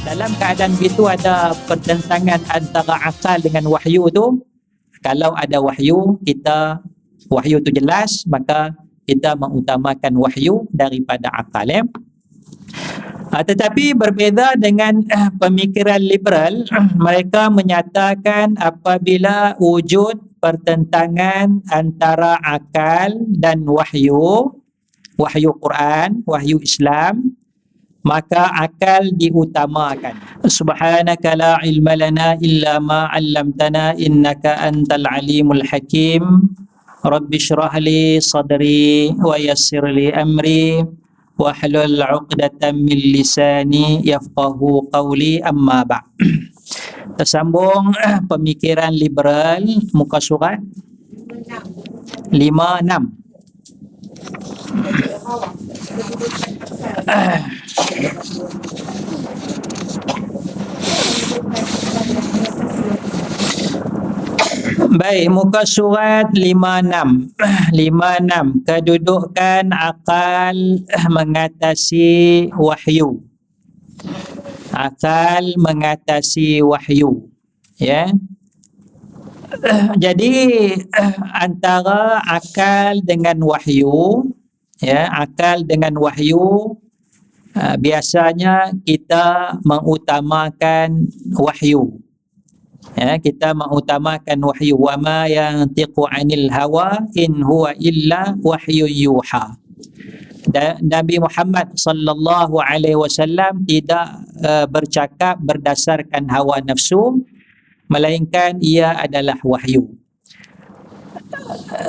Dalam keadaan begitu ada pertentangan antara akal dengan wahyu tu. Kalau ada wahyu tu jelas, maka kita mengutamakan wahyu daripada akal. Tetapi berbeza dengan pemikiran liberal, mereka menyatakan apabila wujud pertentangan antara akal dan wahyu Quran, wahyu Islam, maka akal diutamakan. Subhanaka la ilma lana illa ma 'allamtana innaka antal alimul hakim. Rabbi shrah li sadri wa yassir li amri wahlul 'uqdatam min lisani yafqahu qawli, amma ba'. Tersambung pemikiran liberal, muka surat 56. Baik, muka surat 56. Kedudukan akal mengatasi wahyu. Akal mengatasi wahyu. Ya. Jadi antara akal dengan wahyu, biasanya kita mengutamakan wahyu. Kita mengutamakan wahyu. Wa ma yantiqu 'anil hawa in huwa illa wahyun yuha. Nabi Muhammad sallallahu alaihi wasallam tidak bercakap berdasarkan hawa nafsu, melainkan ia adalah wahyu.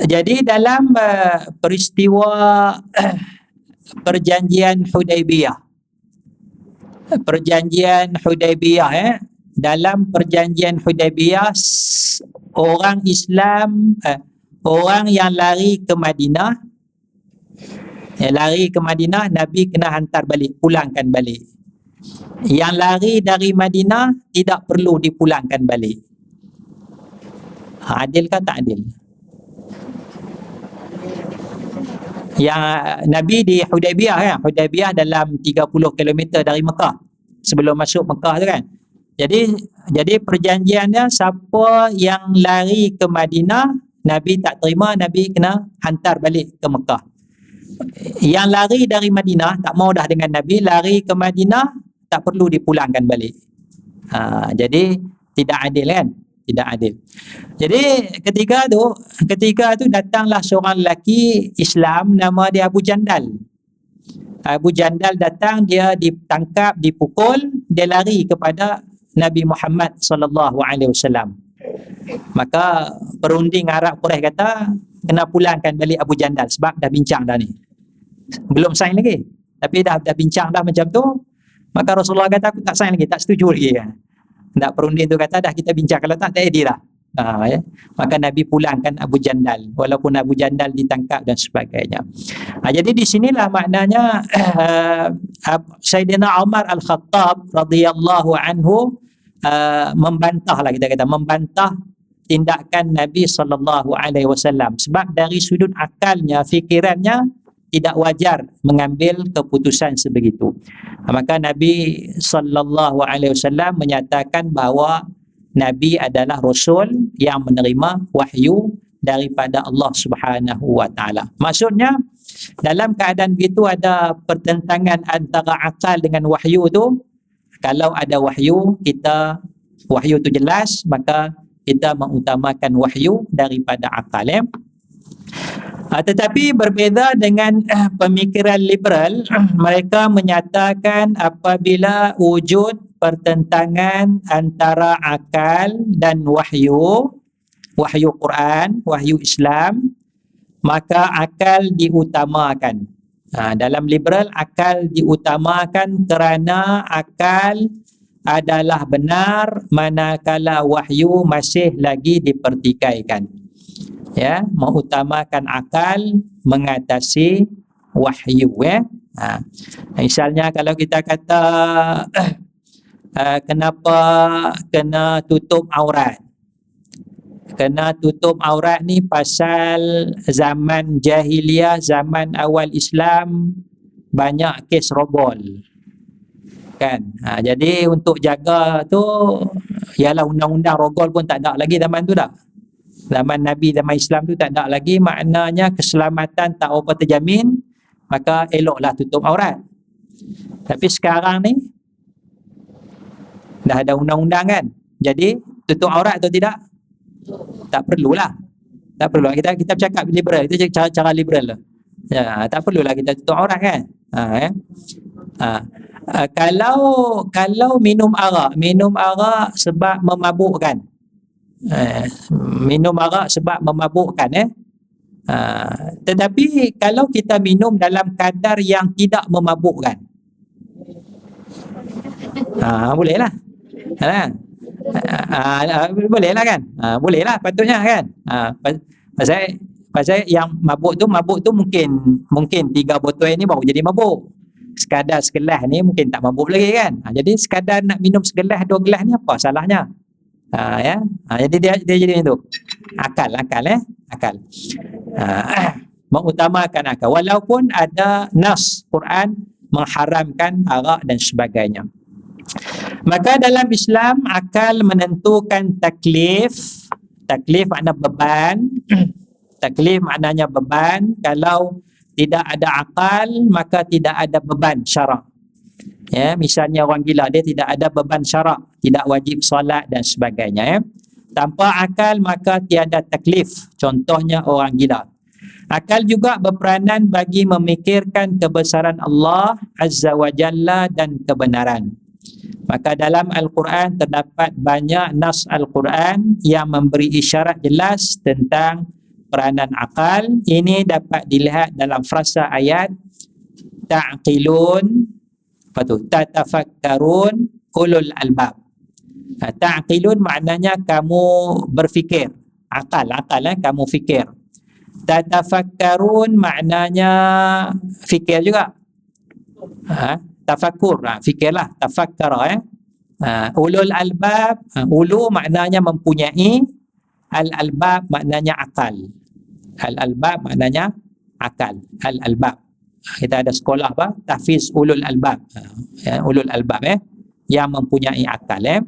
Jadi dalam peristiwa perjanjian Hudaibiyah, dalam perjanjian Hudaibiyah, orang Islam, orang yang lari ke Madinah, Nabi kena hantar balik, pulangkan balik. Yang lari dari Madinah tidak perlu dipulangkan balik. Adil ke tak adil? Yang Nabi di Hudaibiyah, Hudaibiyah dalam 30 km dari Mekah, sebelum masuk Mekah tu kan. Jadi perjanjiannya, siapa yang lari ke Madinah, Nabi tak terima, Nabi kena hantar balik ke Mekah. Yang lari dari Madinah, tak mau dah dengan Nabi, lari ke Madinah, tak perlu dipulangkan balik. Jadi tidak adil kan? Tidak adil. Jadi ketika tu datanglah seorang lelaki Islam, nama dia Abu Jandal. Abu Jandal datang, dia ditangkap, dipukul, dia lari kepada Nabi Muhammad sallallahu alaihi wasallam. Maka perunding Arab Quraisy kata kena pulangkan balik Abu Jandal, sebab dah bincang dah ni. Belum sign lagi, tapi dah bincang dah macam tu. Maka Rasulullah kata aku tak sign lagi, tak setuju lagi kan. Tak, perunding tu kata dah kita bincang, kalau tak jadi dah. Maka Nabi pulangkan Abu Jandal, walaupun Abu Jandal ditangkap dan sebagainya. Jadi di sinilah maknanya Sayyidina Umar Al-Khattab radhiyallahu anhu membantah tindakan Nabi sallallahu alaihi wasallam, sebab dari sudut akalnya, fikirannya tidak wajar mengambil keputusan sebegitu. Maka Nabi sallallahu alaihi wasallam menyatakan bahawa Nabi adalah Rasul yang menerima wahyu daripada Allah Subhanahu wa taala. Maksudnya dalam keadaan begitu ada pertentangan antara akal dengan wahyu tu. Kalau ada wahyu tu jelas, maka kita mengutamakan wahyu daripada akal. Tetapi berbeza dengan pemikiran liberal, mereka menyatakan apabila wujud pertentangan antara akal dan wahyu Quran, wahyu Islam, maka akal diutamakan. Dalam liberal, akal diutamakan kerana akal adalah benar manakala wahyu masih lagi dipertikaikan. Mengutamakan akal mengatasi wahyu. Misalnya kalau kita kata kenapa kena tutup aurat? Kena tutup aurat ni pasal zaman jahiliyah, zaman awal Islam banyak kes robol. kan. Jadi untuk jaga tu ialah undang-undang rogol pun tak ada lagi zaman tu dah. Zaman Nabi, zaman Islam tu tak ada lagi, maknanya keselamatan tak apa terjamin, maka eloklah tutup aurat. Tapi sekarang ni dah ada undang-undang kan. Jadi tutup aurat atau tidak? Tak perlulah. Tak perlu. Kita bercakap liberal, itu cara liberal lah. Ya, tak perlulah kita tutup aurat kan. Ya. Kalau minum arak sebab memabukkan. Minum arak sebab memabukkan tetapi kalau kita minum dalam kadar yang tidak memabukkan, bolehlah. Bolehlah kan? Bolehlah patutnya kan? Pasal yang mabuk tu mungkin 3 botol ni baru jadi mabuk. Sekadar segelas ni mungkin tak mabuk lagi kan. Jadi sekadar nak minum segelas 2 gelas ni apa salahnya? Jadi dia jadi itu akal. Mengutamakan akal walaupun ada nas Quran mengharamkan arak dan sebagainya. Maka dalam Islam akal menentukan taklif makna beban. Taklif maknanya beban. Kalau tidak ada akal maka tidak ada beban syarak. Ya, misalnya orang gila, dia tidak ada beban syarak, tidak wajib solat dan sebagainya. Tanpa akal maka tiada taklif. Contohnya orang gila. Akal juga berperanan bagi memikirkan kebesaran Allah Azza wa Jalla dan kebenaran. Maka dalam Al-Quran terdapat banyak nas Al-Quran yang memberi isyarat jelas tentang peranan akal. Ini dapat dilihat dalam frasa ayat ta'qilun, tatafakkarun ulul albab. Ta'qilun maknanya kamu berfikir, akal kamu fikir. Tatafakkarun maknanya fikir juga. Tafakkur, fikirlah, tafakkara. Ulul albab, ulu maknanya mempunyai, al-albab maknanya akal. Al-albab maknanya akal, al-albab. Kita ada sekolah apa? Tahfiz ulul albab. Ulul albab yang mempunyai akal.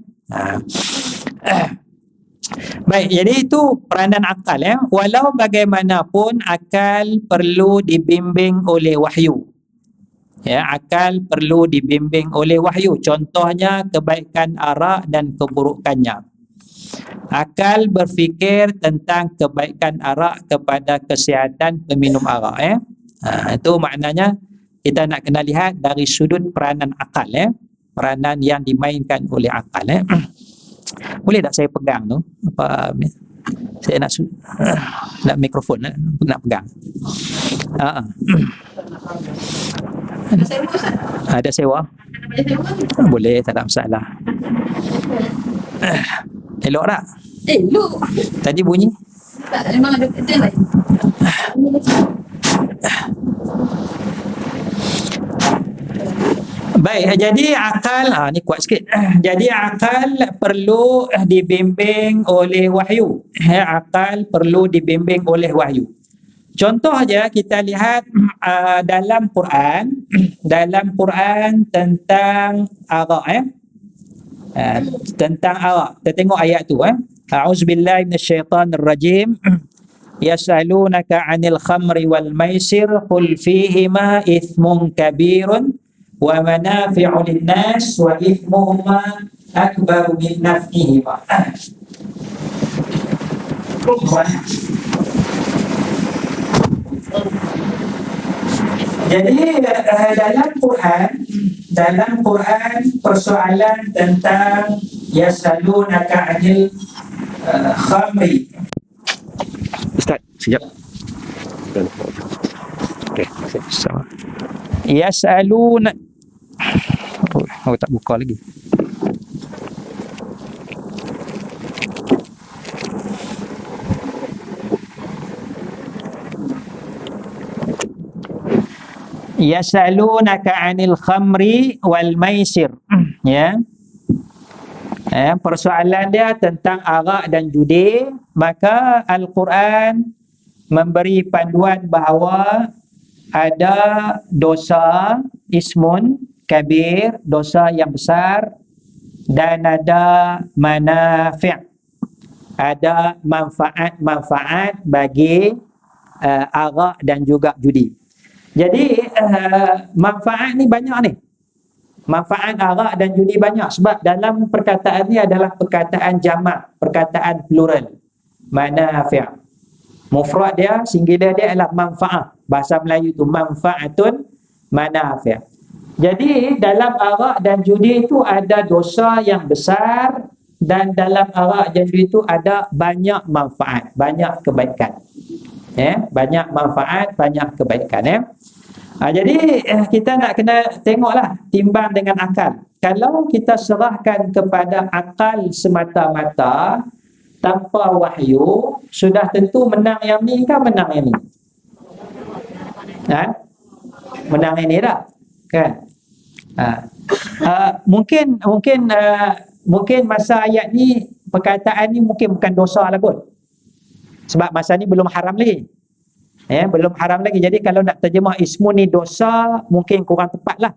Baik, jadi itu peranan akal. Walau bagaimanapun akal perlu dibimbing oleh wahyu. Akal perlu dibimbing oleh wahyu. Contohnya kebaikan arak dan keburukannya. Akal berfikir tentang kebaikan arak kepada kesihatan peminum arak. Itu maknanya kita nak kena lihat dari sudut peranan akal. Peranan yang dimainkan oleh akal. Boleh tak saya pegang tu? Saya nak mikrofon nak pegang. Ada sewa? Boleh, tak ada masalah. Elok tak? Elok. Tadi bunyi? Tak, memang ada pattern lain. Baik, jadi akal ni kuat sikit. Jadi akal perlu dibimbing oleh wahyu. Akal perlu dibimbing oleh wahyu. Contoh aja kita lihat dalam Quran, tentang arak. Tentang arak. Kita tengok ayat tu. A'udzubillahi minasyaitanirrajim. Yas'alunaka 'anil khamri wal maisir qul fihima ithmun kabirun wa manafi'u lin-nas wa ithmuhuma akbaru min naf'ihima. Jadi dalam Quran persoalan tentang yasalunaka 'anil khamri. Ustaz, sekejap. Okey, sama. Yasaluna. Tak buka lagi. Yasalunaka 'anil khamri wal maisir. Persoalan dia tentang arak dan judi. Maka Al-Quran memberi panduan bahawa ada dosa ismun kabir, dosa yang besar, dan ada manafi', ada manfaat-manfaat bagi arak dan juga judi. Jadi manfaat ni banyak ni. Manfaat arak dan judi banyak sebab dalam perkataan ni adalah perkataan jamak, perkataan plural. Manafi'. Mufrad dia, singular dia adalah manfaat. Bahasa Melayu tu manfaatun manafi'. Jadi dalam arak dan judi itu ada dosa yang besar, dan dalam arak dan judi itu ada banyak manfaat, banyak kebaikan. Banyak manfaat, banyak kebaikan. Jadi kita nak kena tengoklah, timbang dengan akal. Kalau kita serahkan kepada akal semata-mata tanpa wahyu, sudah tentu menang yang ni kan menang yang ni. Menang yang ni dah. Kan? Mungkin masa ayat ni, perkataan ni mungkin bukan dosa lah kot. Sebab masa ni belum haram lagi. Belum haram lagi. Jadi kalau nak terjemah ismu ni dosa, mungkin kurang tepat lah.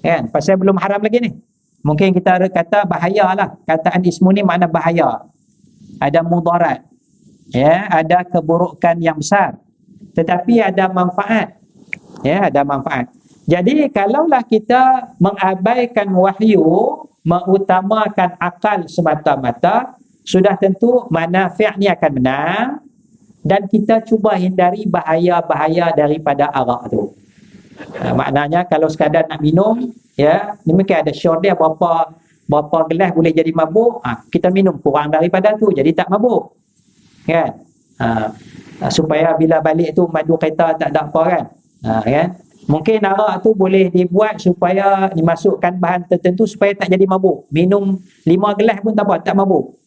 Kan? Pasal belum haram lagi ni. Mungkin kita kata bahaya lah. Kataan ismu ni makna bahaya. Ada mudarat. Ada keburukan yang besar. Tetapi ada manfaat. Ada manfaat. Jadi kalaulah kita mengabaikan wahyu, mengutamakan akal semata-mata, sudah tentu manafi' ni akan menang, dan kita cuba hindari bahaya-bahaya daripada arak tu. Maknanya kalau sekadar nak minum, ni mungkin ada syarat dia berapa gelas boleh jadi mabuk, kita minum kurang daripada tu, jadi tak mabuk. Kan? Supaya bila balik tu madu kereta tak ada apa kan? Kan? Mungkin arak tu boleh dibuat supaya dimasukkan bahan tertentu supaya tak jadi mabuk. Minum 5 gelas pun tak apa, tak mabuk.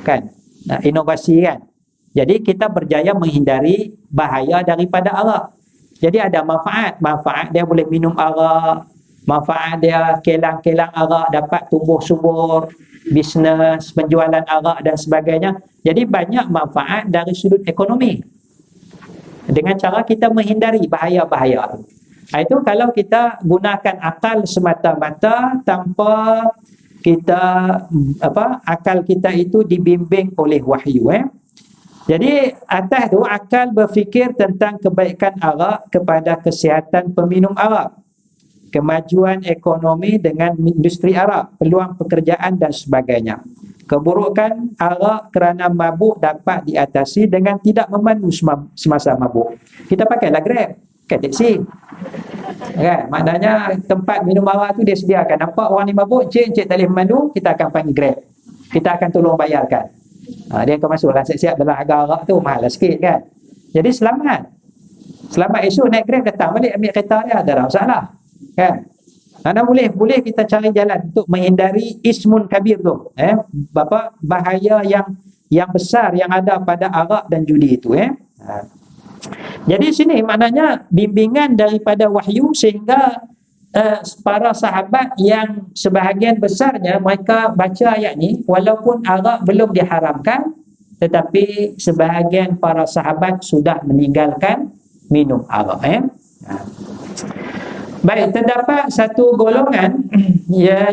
Kan? Inovasi kan? Jadi kita berjaya menghindari bahaya daripada arak. Jadi ada manfaat. Manfaat dia boleh minum arak. Manfaat dia kelang-kelang arak dapat tumbuh subur, bisnes, penjualan arak dan sebagainya. Jadi banyak manfaat dari sudut ekonomi. Dengan cara kita menghindari bahaya-bahaya itu. Itu kalau kita gunakan akal semata-mata tanpa kita akal kita itu dibimbing oleh wahyu. Jadi atas tu akal berfikir tentang kebaikan arak kepada kesihatan peminum arak, kemajuan ekonomi dengan industri arak, peluang pekerjaan dan sebagainya. Keburukan arak kerana mabuk dapat diatasi dengan tidak memandu semasa mabuk. Kita pakailah Grab, taksi. Kan? Maknanya tempat minum arak tu dia sediakan. Nampak orang ni mabuk, encik tak boleh memandu, kita akan panggil Grab. Kita akan tolong bayarkan. Dia akan masuklah siap-siap dalam harga arak tu, mahal lah sikit kan. Jadi selamat esok naik Grab, datang balik ambil kereta dia, tak ada masalah kan. Karena boleh kita cari jalan untuk menghindari ismun kabir tu, bahaya yang besar yang ada pada arak dan judi itu. Jadi sini maknanya bimbingan daripada wahyu, sehingga para sahabat yang sebahagian besarnya mereka baca ayat ni, walaupun arak belum diharamkan, tetapi sebahagian para sahabat sudah meninggalkan minum arak. Baik, terdapat satu golongan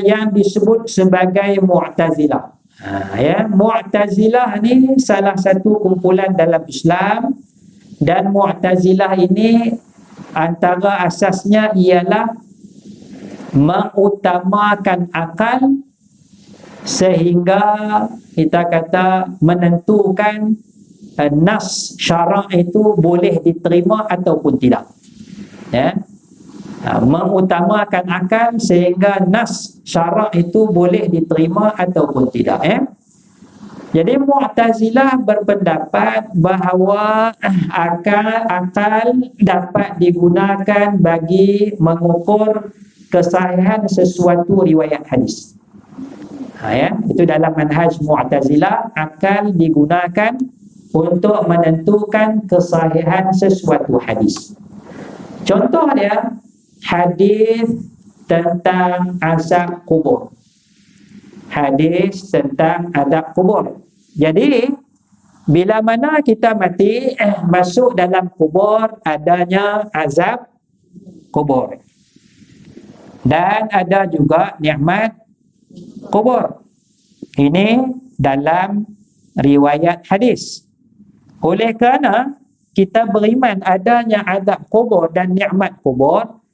yang disebut sebagai Mu'tazilah. Mu'tazilah ni salah satu kumpulan dalam Islam, dan Mu'tazilah ini antara asasnya ialah mengutamakan akal sehingga kita kata menentukan nas syarak itu boleh diterima ataupun tidak. Mengutamakan akal sehingga nas syarak itu boleh diterima ataupun tidak. Jadi Mu'tazilah berpendapat bahawa akal dapat digunakan bagi mengukur kesahihan sesuatu riwayat hadis. Itu dalam manhaj Mu'tazilah, akal digunakan untuk menentukan kesahihan sesuatu hadis. Contoh dia hadis tentang azab kubur. Hadis tentang azab kubur. Jadi bila mana kita mati, masuk dalam kubur, adanya azab kubur. Dan ada juga nikmat kubur. Ini dalam riwayat hadis. Oleh kerana kita beriman adanya azab kubur dan nikmat kubur,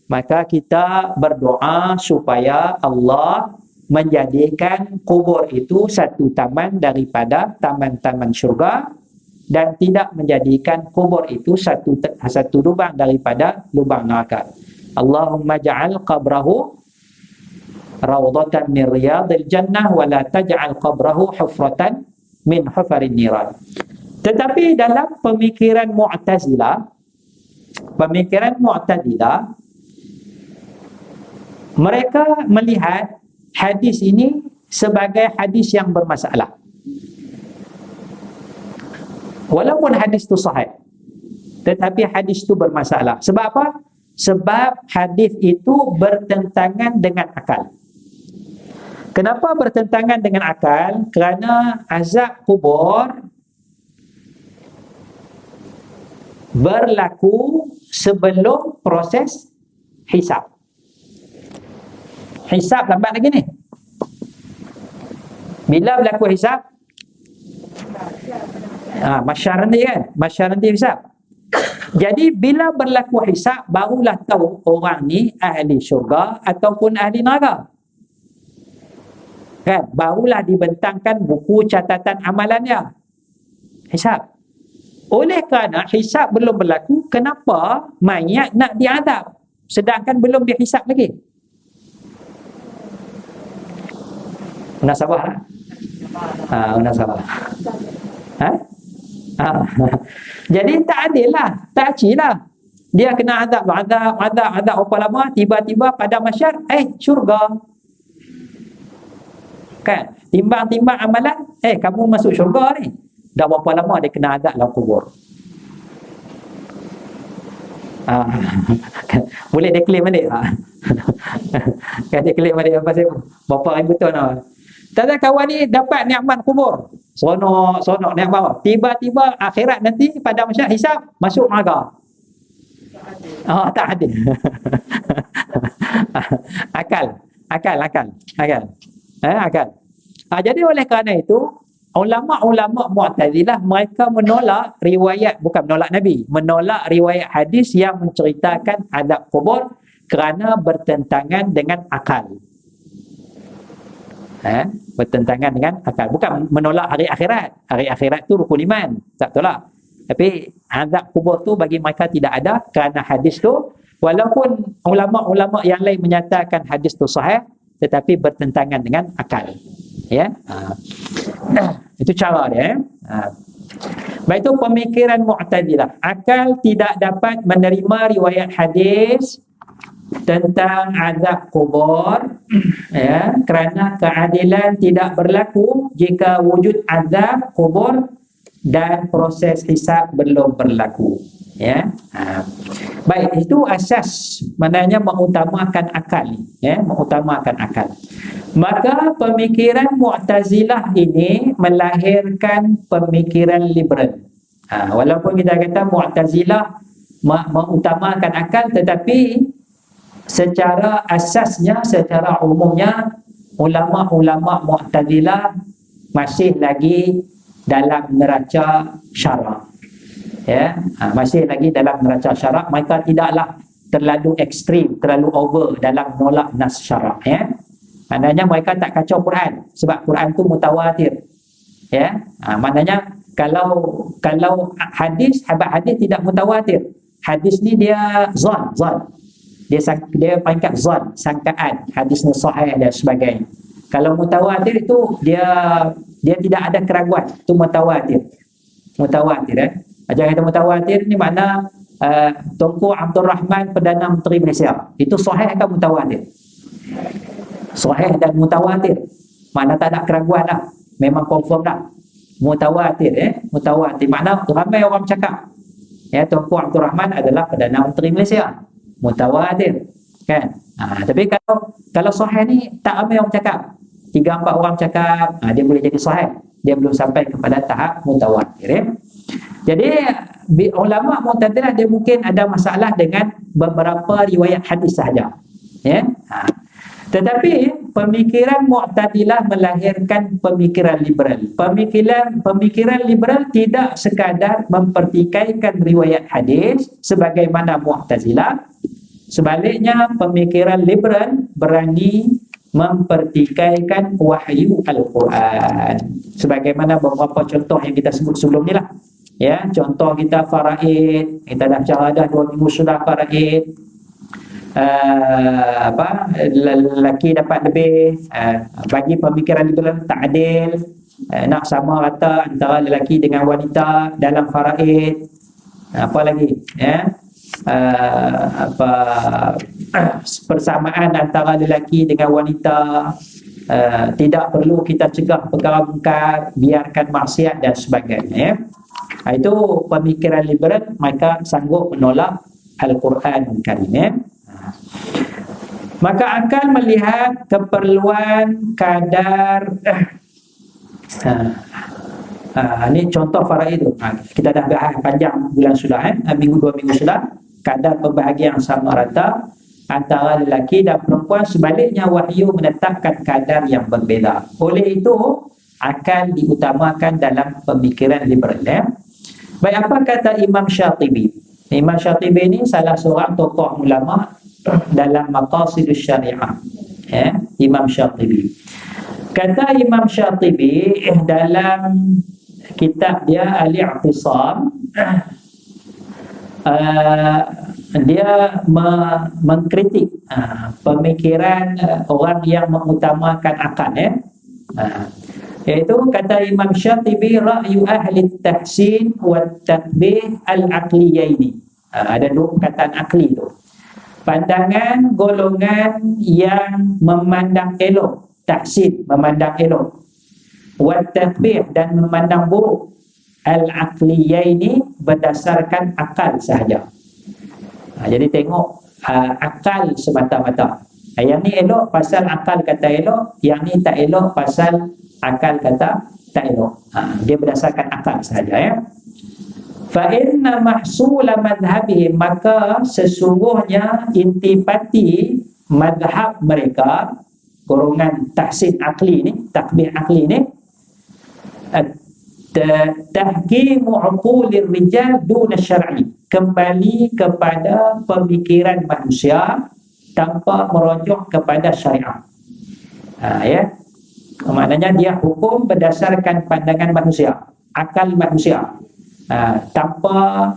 maka kita berdoa supaya Allah menjadikan kubur itu satu taman daripada taman-taman syurga, dan tidak menjadikan kubur itu satu lubang daripada lubang neraka. Allahumma ja'al qabrahu rawdatan min riyadil jannah wa la taj'al qabrahu hufratan min hufarin niran. Tetapi dalam pemikiran Mu'tazilah, mereka melihat hadis ini sebagai hadis yang bermasalah. Walaupun hadis itu sahih, tetapi hadis itu bermasalah. Sebab apa? Sebab hadis itu bertentangan dengan akal. Kenapa bertentangan dengan akal? Kerana azab kubur berlaku sebelum proses hisab. Hisab lambat lagi ni. Bila berlaku hisab? Masyar nanti kan? Masyar nanti hisab. Jadi bila berlaku hisab, barulah tahu orang ni ahli syurga ataupun ahli neraka. Kan? Barulah dibentangkan buku catatan amalannya. Hisab. Oleh kerana hisab belum berlaku, kenapa mayat nak diazab sedangkan belum dihisab lagi? Munasabah. Munasabah. Jadi tak adil lah, tak adil lah. Dia kena azab berapa lama, tiba-tiba pada masyar, syurga. Kan? Timbang-timbang amalan, kamu masuk syurga ni. Dah berapa lama dia kena azab dalam kubur. Boleh dia claim balik. Kan dia claim balik pasal berapa ribu tahun. Tak kawan ni dapat nikmat kubur. Sonok nikmat. Tiba-tiba akhirat nanti pada masyarakat hisab masuk neraka. Tak ada. Akal. Jadi oleh kerana itu ulama-ulama Mu'tazilah mereka menolak riwayat, bukan menolak Nabi, menolak riwayat hadis yang menceritakan azab kubur kerana bertentangan dengan akal. Bertentangan dengan akal. Bukan menolak hari akhirat. Hari akhirat tu rukun iman, tak tolak. Tapi azab kubur tu bagi mereka tidak ada kerana hadis tu, walaupun ulama-ulama yang lain menyatakan hadis tu sahih, tetapi bertentangan dengan akal. Ya. Itu cara dia. Baik, itu pemikiran Mu'tazilah. Akal tidak dapat menerima riwayat hadis tentang azab kubur, kerana keadilan tidak berlaku jika wujud azab kubur dan proses hisab belum berlaku. Baik, itu asas, maknanya mengutamakan akal, mengutamakan akal. Maka pemikiran Mu'tazilah ini melahirkan pemikiran liberal. Walaupun kita kata Mu'tazilah mengutamakan akal, tetapi secara asasnya, secara umumnya, ulama-ulama Mu'tazilah masih lagi dalam neraca syarak. Masih lagi dalam neraca syarak. Mereka tidaklah terlalu ekstrim, terlalu over dalam menolak nas syarak. Maknanya mereka tak kacau Quran, sebab Quran tu mutawatir. Maknanya kalau hadis tidak mutawatir. Hadis ni dia zon. Dia peringkat zon, sangkaan, hadis ni sahih dan sebagainya. Kalau mutawatir itu dia tidak ada keraguan, itu mutawatir. Macam kata mutawatir ni makna Tunku Abdul Rahman Perdana Menteri Malaysia, itu sahih kan mutawatir? Sahih dan mutawatir, makna tak ada keraguan dah, memang confirm dah. Mutawatir, mutawatir makna ramai orang cakap Tunku Abdul Rahman adalah Perdana Menteri Malaysia, mutawatir kan. Tapi kalau sahih ni tak ramai orang cakap, 3-4 orang cakap, dia boleh jadi sahih, dia belum sampai kepada tahap mutawatir. Jadi ulama Mu'tazilah dia mungkin ada masalah dengan beberapa riwayat hadis sahaja. Ya. Tetapi pemikiran Mu'tazilah melahirkan pemikiran liberal. Pemikiran liberal tidak sekadar mempertikaikan riwayat hadis sebagaimana Mu'tazilah. Sebaliknya, pemikiran liberal berani mempertikaikan wahyu Al-Quran. Sebagaimana beberapa contoh yang kita sebut sebelum ni lah. Ya, contoh kita faraid, kita dah bicara dah 2 minggu sudah faraid. Lelaki dapat lebih, bagi pemikiran liberal tak adil, nak sama rata antara lelaki dengan wanita dalam faraid. Apa lagi, ya, persamaan antara lelaki dengan wanita, tidak perlu kita cegah perkara mungkar, biarkan maksiat dan sebagainya, ya. Itu pemikiran liberal, mereka sanggup menolak Al-Quran Karim, ya. Maka akal melihat keperluan kadar ini contoh faraid tu. Kita dah bahas panjang bulan sudah, minggu 2 minggu sudah, kadar pembahagian sama rata antara lelaki dan perempuan. Sebaliknya wahyu menetapkan kadar yang berbeza. Oleh itu akal diutamakan dalam pemikiran liberal, ya. Baik, apa kata Imam Syatibi? Imam Syatibi ini salah seorang tokoh ulama dalam Maqasidus Syariah, ya, Imam Syatibi. Kata Imam Syatibi dalam kitab dia Al-I'tisam, dia mengkritik pemikiran orang yang mengutamakan akal, ya. Iaitu kata Imam Syatibi, ra'yu ahli tahsin wa tatbih al-aqliyaini. Ada 2 perkataan akli tu. Pandangan golongan yang memandang elok, tahsin, memandang elok, wa tatbih, dan memandang buruk, al-aqliyaini, berdasarkan akal sahaja. Jadi tengok akal semata-mata. Yang ni elok pasal akal kata elok, yang ni tak elok pasal akal kata tak elok. Dia berdasarkan akal sahaja, ya. Fa inna mahsula madhhabihim, maka sesungguhnya intipati madhab mereka, golongan tahsin akli ni, takbih akli ni, tahkimu uqulir rijal duna syar'i, kembali kepada pemikiran manusia tanpa merujuk kepada syariat. Ya, maknanya dia hukum berdasarkan pandangan manusia, akal manusia, tanpa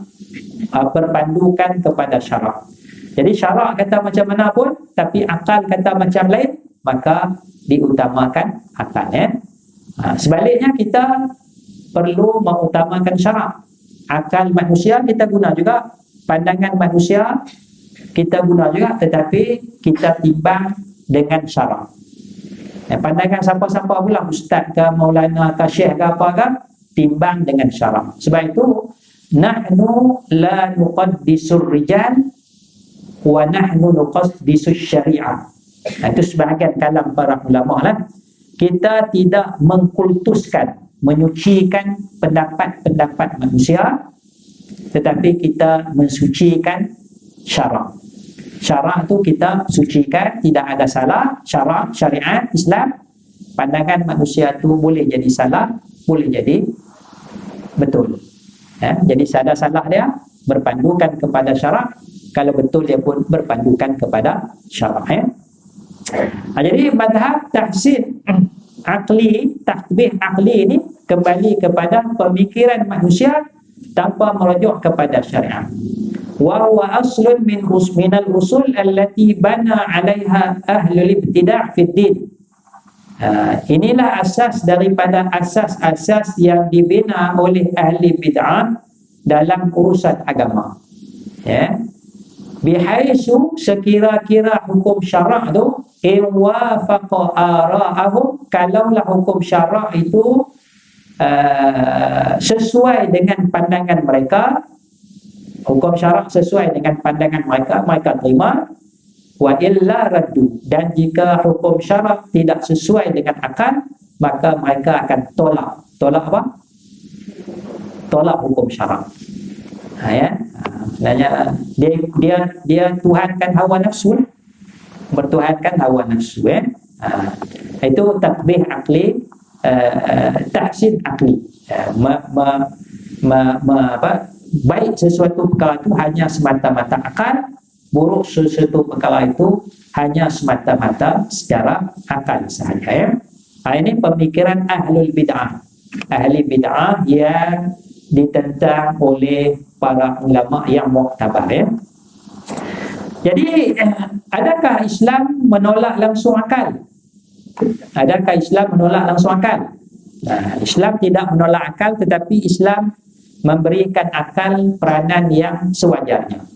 berpandukan kepada syarak. Jadi syarak kata macam mana pun, tapi akal kata macam lain, maka diutamakan akal, ya. Sebaliknya kita perlu mengutamakan syarak. Akal manusia kita guna juga, pandangan manusia kita guna juga, tetapi kita timbang dengan syarak. Pandangan siapa-siapa pula, ustaz ke, maulana ke, syekh ke, apa ke, timbang dengan syarak. Sebab itu nahnu la nuqaddisur rijal wa nahnu nuqaddisur syariah. Itu sebahagian kalam para ulama lah. Kita tidak mengkultuskan, menyucikan pendapat-pendapat manusia, tetapi kita mensucikan syarak. Syarak tu kita sucikan, tidak ada salah. Syarak, syariat, Islam, pandangan manusia tu boleh jadi salah, boleh jadi betul, ya. Jadi ada salah dia berpandukan kepada syarak, kalau betul dia pun berpandukan kepada syarak, ya. Jadi madhab tahsin akli, takbih akli ini kembali kepada pemikiran manusia tanpa merujuk kepada syariat. Wa huwa aslun minal usul allati bana 'alaiha ahlul ibtida' fid din. Inilah asas daripada asas-asas yang dibina oleh ahli bid'ah dalam urusan agama, ya. Bihaisu, sekira-kira hukum syarak tu in wafaqa ara'ahum, kalaulah hukum syarak itu sesuai dengan pandangan mereka, hukum syarak sesuai dengan pandangan mereka, mereka terima. Wa illa raddu, dan jika hukum syarak tidak sesuai dengan akal, maka mereka akan tolak. Tolak apa? Tolak hukum syarak. Ya. Sebenarnya dia tuhankan hawa nafsu. bertuhankan hawa nafsu. Itu takbih akli, tahsin akli. Baik sesuatu perkara itu hanya semata-mata akal, buruk sesuatu perkara itu hanya semata-mata secara akal sahaja. Ini pemikiran ahlul bid'ah. Ahli bid'ah yang ditentang oleh para ulama yang muktabar. Jadi, adakah Islam menolak langsung akal? Adakah Islam menolak langsung akal? Islam tidak menolak akal, tetapi Islam memberikan akal peranan yang sewajarnya.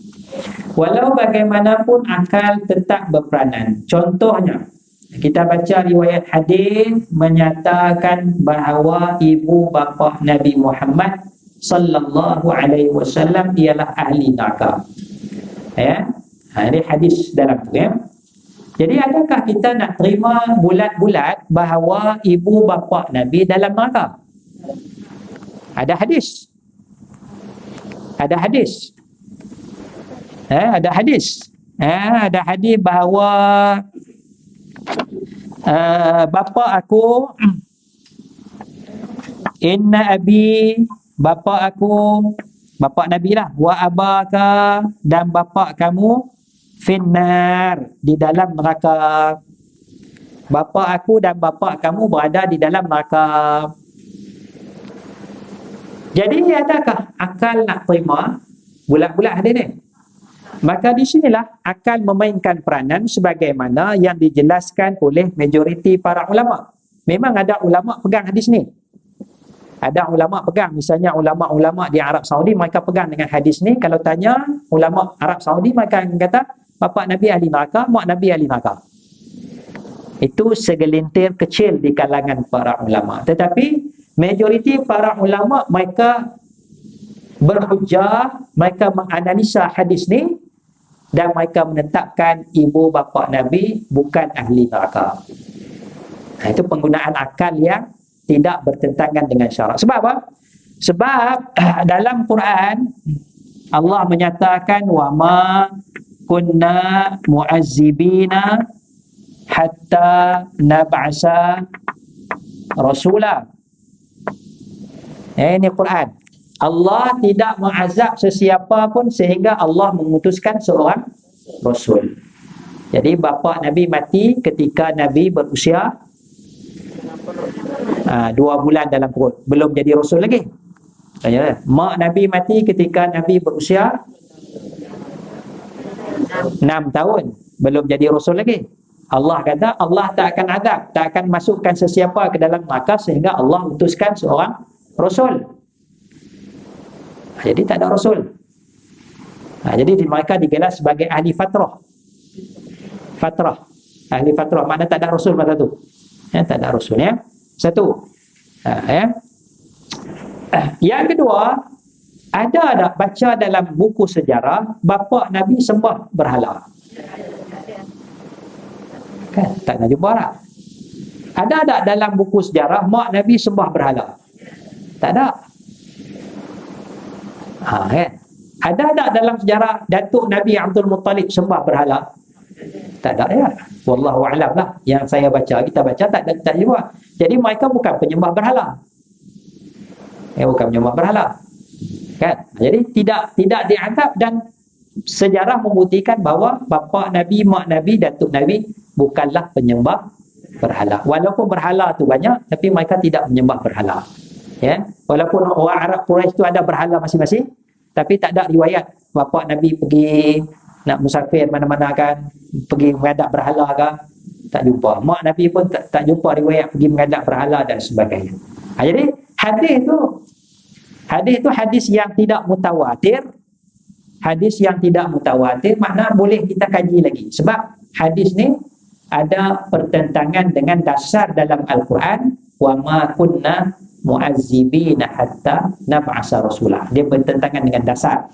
Walau bagaimanapun akal tetap berperanan. Contohnya, kita baca riwayat hadis menyatakan bahawa ibu bapa Nabi Muhammad sallallahu alaihi wasallam ialah ahli neraka. Ini hadis dalam tu. Jadi adakah kita nak terima bulat-bulat bahawa ibu bapa Nabi dalam neraka? Ada hadis. Ada hadis. Ada hadis. Ada hadis bahawa bapa aku, inna abi, bapa aku, bapa Nabi lah, wa abaka, dan bapa kamu, finnar, di dalam neraka. Bapa aku dan bapa kamu berada di dalam neraka. Jadi adakah akal nak terima bulat-bulat hadis ni? Maka di sinilah akal memainkan peranan sebagaimana yang dijelaskan oleh majoriti para ulama. Memang ada ulama pegang hadis ni. Ada ulama pegang, misalnya ulama-ulama di Arab Saudi, mereka pegang dengan hadis ni. Kalau tanya ulama Arab Saudi, mereka akan kata bapa Nabi ahli neraka, mak Nabi ahli neraka. Itu segelintir kecil di kalangan para ulama. Tetapi majoriti para ulama mereka berhujah, mereka menganalisa hadis ni dan mereka menetapkan ibu bapa Nabi bukan ahli neraka. Itu penggunaan akal yang tidak bertentangan dengan syarak. Sebab apa? Sebab dalam Quran Allah menyatakan wa ma kunna mu'azzibina hatta nab'asa rasula. Ini Quran. Allah tidak mengazab sesiapa pun sehingga Allah mengutuskan seorang Rasul. Jadi bapa Nabi mati ketika Nabi berusia 2 bulan dalam perut, belum jadi Rasul lagi. Mak Nabi mati ketika Nabi berusia 6 tahun, belum jadi Rasul lagi. Allah kata Allah tak akan azab, tak akan masukkan sesiapa ke dalam neraka sehingga Allah utuskan seorang Rasul. Jadi tak ada Rasul. Jadi mereka digelar sebagai ahli fatrah. Fatrah. Ahli fatrah makna tak ada Rasul pada tu. Tak ada Rasul ya. Satu. Yang kedua, ada tak baca dalam buku sejarah bapa Nabi sembah berhala? Kan tak nak jumpa lah. Ada tak dalam buku sejarah mak Nabi sembah berhala? Tak ada. Kan? Ada tak dalam sejarah datuk Nabi Abdul Muttalib sembah berhala? Tak ada ya. Wallahu a'lam lah. Yang saya baca, kita baca tak juga. Jadi mereka bukan penyembah berhala. Bukan penyembah berhala. Kan? Jadi tidak dianggap, dan sejarah membuktikan bahawa bapa Nabi, mak Nabi, datuk Nabi bukanlah penyembah berhala. Walaupun berhala tu banyak, tapi mereka tidak menyembah berhala. Ya, walaupun orang Arab Quraisy itu ada berhala masing-masing, tapi tak ada riwayat bapa Nabi pergi nak musafir mana-mana kan, pergi menghadap berhala kan, tak jumpa. Mak Nabi pun tak jumpa riwayat pergi menghadap berhala dan sebagainya. Jadi hadis tu hadis yang tidak mutawatir. Hadis yang tidak mutawatir makna boleh kita kaji lagi, sebab hadis ni ada pertentangan dengan dasar dalam Al-Quran, wa ma kunna mu'azzibina hatta nab'asa rasulah. Dia bertentangan dengan dasar.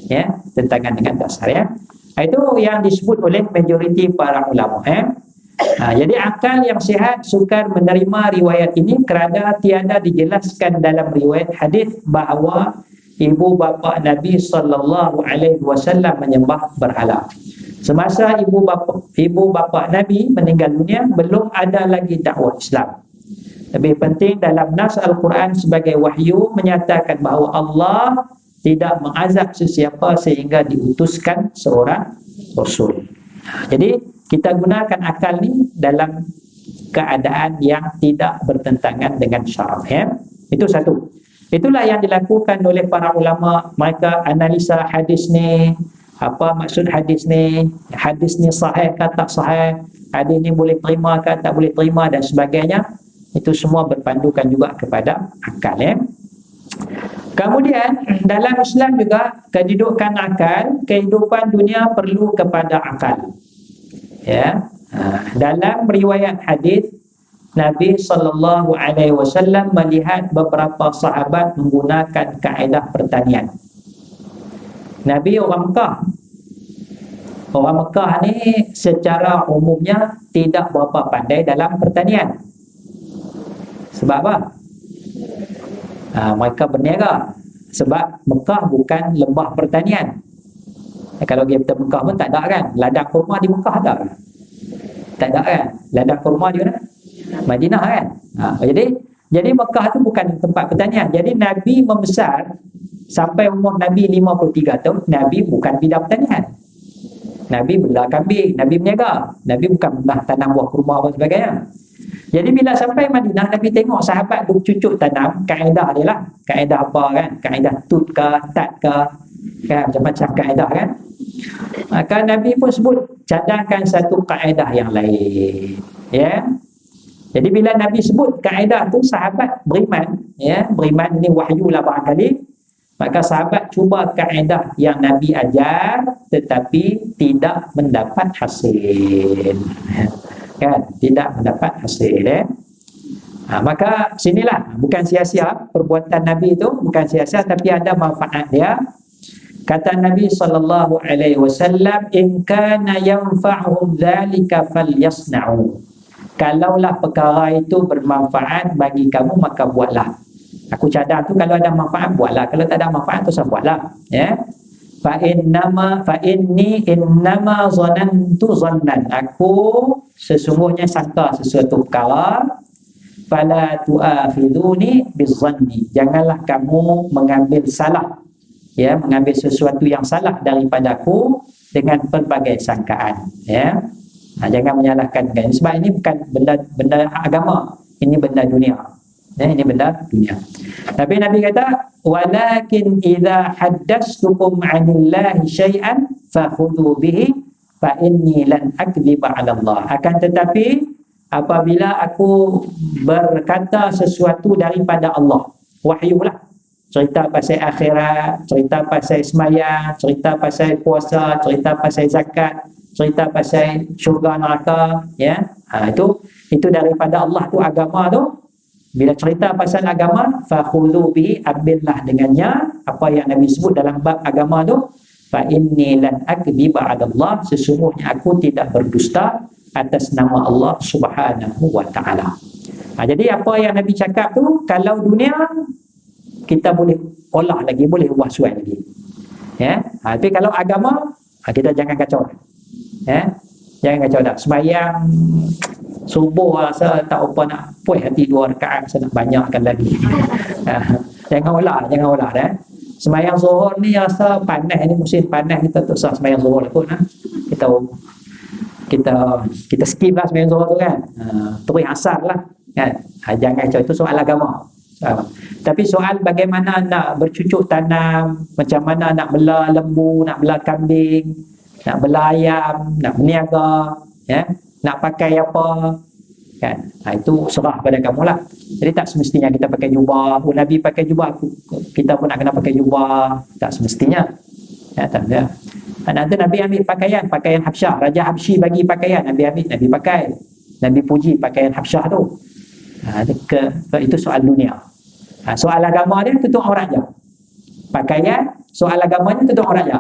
Ya, tentangan dengan dasar ya. Itu yang disebut oleh majoriti para ulama jadi akal yang sihat sukar menerima riwayat ini kerana tiada dijelaskan dalam riwayat hadis bahawa ibu bapa Nabi sallallahu alaihi wasallam menyembah berhala. Semasa ibu bapa Nabi meninggal dunia, belum ada lagi dakwah Islam. Lebih penting dalam nas Al-Quran sebagai wahyu menyatakan bahawa Allah tidak mengazab sesiapa sehingga diutuskan seorang rasul. Jadi kita gunakan akal ni dalam keadaan yang tidak bertentangan dengan syarak, ya. Itu satu. Itulah yang dilakukan oleh para ulama. Mereka analisa hadis ni, apa maksud hadis ni sahih ke tak sahih, hadis ni boleh terima ke tak boleh terima dan sebagainya. Itu semua berpandukan juga kepada akal, ya. Kemudian dalam Islam juga kedudukan akal, kehidupan dunia perlu kepada akal, ya. Dalam riwayat hadis, Nabi SAW melihat beberapa sahabat menggunakan kaedah pertanian. Nabi orang Mekah. Orang Mekah ni secara umumnya tidak berapa pandai dalam pertanian. Sebab apa? Mereka berniaga. Sebab Mekah bukan lembah pertanian. Kalau kita Mekah pun tak ada kan? Ladang kurma di Mekah ada kan? Tak ada kan? Ladang kurma di mana? Madinah kan? Jadi Mekah tu bukan tempat pertanian. Jadi Nabi membesar sampai umur Nabi 53 tahun, Nabi bukan bidang pertanian. Nabi bela kambing, Nabi berniaga. Nabi bukan pernah tanam buah kurma dan sebagainya. Jadi bila sampai Madinah, Nabi tengok sahabat bercucuk tanam, kaedah dia lah. Kaedah apa kan? Kaedah tut ke, tat ke, kan? Macam-macam kaedah kan? Maka Nabi pun sebut, cadangkan satu kaedah yang lain. Ya. Jadi bila Nabi sebut kaedah tu, sahabat beriman. Ya. Beriman ini wahyu lah barangkali. Maka sahabat cuba kaedah yang Nabi ajar, tetapi tidak mendapat hasil. Kan? Tidak mendapat hasil, ya. Maka sinilah, bukan sia-sia perbuatan Nabi itu, bukan sia-sia, tapi ada manfaat dia. Kata Nabi SAW, in kana yanfa'uhum dhalika falyasna'u. Kalaulah perkara itu bermanfaat bagi kamu, maka buatlah. Aku cadang tu, kalau ada manfaat buatlah, kalau tak ada manfaat tu saya buatlah, ya. Fa inni innama zanantu zannan. Aku sesungguhnya sangka sesuatu perkara. Fala tu'akhiduni bizzanni. Janganlah kamu mengambil salah, ya, mengambil sesuatu yang salah daripadaku dengan pelbagai sangkaan, ya. Jangan menyalahkan kan. Sebab ini bukan benda agama, ini benda dunia. Ya, ini benda dunia. Tapi Nabi kata, walakin idza haddastukum 'anillahi syai'an fakhudhu bihi fa inni lan akdziba 'ala Allah. Akan tetapi apabila aku berkata sesuatu daripada Allah, wahyulah, cerita pasal akhirat, cerita pasal sembahyang, cerita pasal puasa, cerita pasal zakat, cerita pasal syurga neraka, ya. Itu daripada Allah tu, agama tu. Bila cerita pasal agama, fakhudhu bihi, ambillah dengannya apa yang Nabi sebut dalam bab agama tu. Fa inni lan akdziba 'ala Allah, sesungguhnya aku tidak berdusta atas nama Allah Subhanahu wa taala. Jadi apa yang Nabi cakap tu, kalau dunia kita boleh olah lagi, boleh buat sesuai lagi. Ya. Tapi kalau agama, kita jangan kacau. Ya. Jangan kacau dah. Sembahyang subuh rasa tak apa nak puas hati 2 rakaat, saya nak banyakkan lagi. Jangan olah dah. Sembahyang zuhur ni rasa panas ni, musim panas, kita tak usah sembahyang zuhur lah pun. Kita skip lah sembahyang zuhur tu kan. Terus asar lah kan. Jangan kacau, itu soal agama. Tapi soal bagaimana nak bercucuk tanam, macam mana nak bela lembu, nak bela kambing, nak bela ayam, nak berniaga, ya, nak pakai apa kan, itu serah pada kamu lah. Jadi tak semestinya kita pakai jubah. Nabi pakai jubah, kita pun nak kena pakai jubah, tak semestinya, ya, tak ada. Nanti Nabi ambil pakaian Habsyah, Raja Habsyi bagi pakaian, Nabi ambil, Nabi pakai, Nabi puji pakaian Habsyah tu. Itu soal dunia. Soal agama dia tutup orang je. Pakaian, soal agamanya tutup orang je.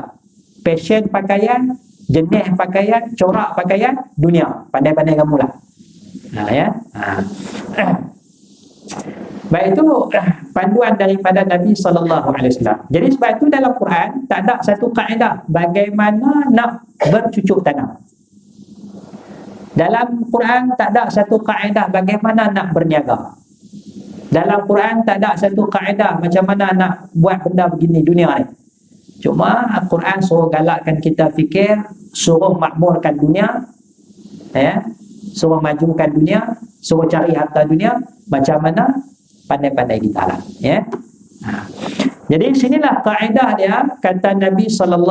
Fashion pakaian, jenis pakaian, corak pakaian, dunia. Pandai-pandai kamu lah. Ya. Baik, itu panduan daripada Nabi SAW. Jadi sebab itu dalam Quran tak ada satu kaedah bagaimana nak bercucuk tanam. Dalam Quran tak ada satu kaedah bagaimana nak berniaga. Dalam Quran tak ada satu kaedah macam mana nak buat benda begini dunia ni. Cuma Al-Quran suruh galakkan kita fikir, suruh makmurkan dunia, ya, suruh majukan dunia, suruh cari harta dunia, macam mana pandai-pandai kita lah, ya. Jadi sinilah kaedah dia, kata Nabi SAW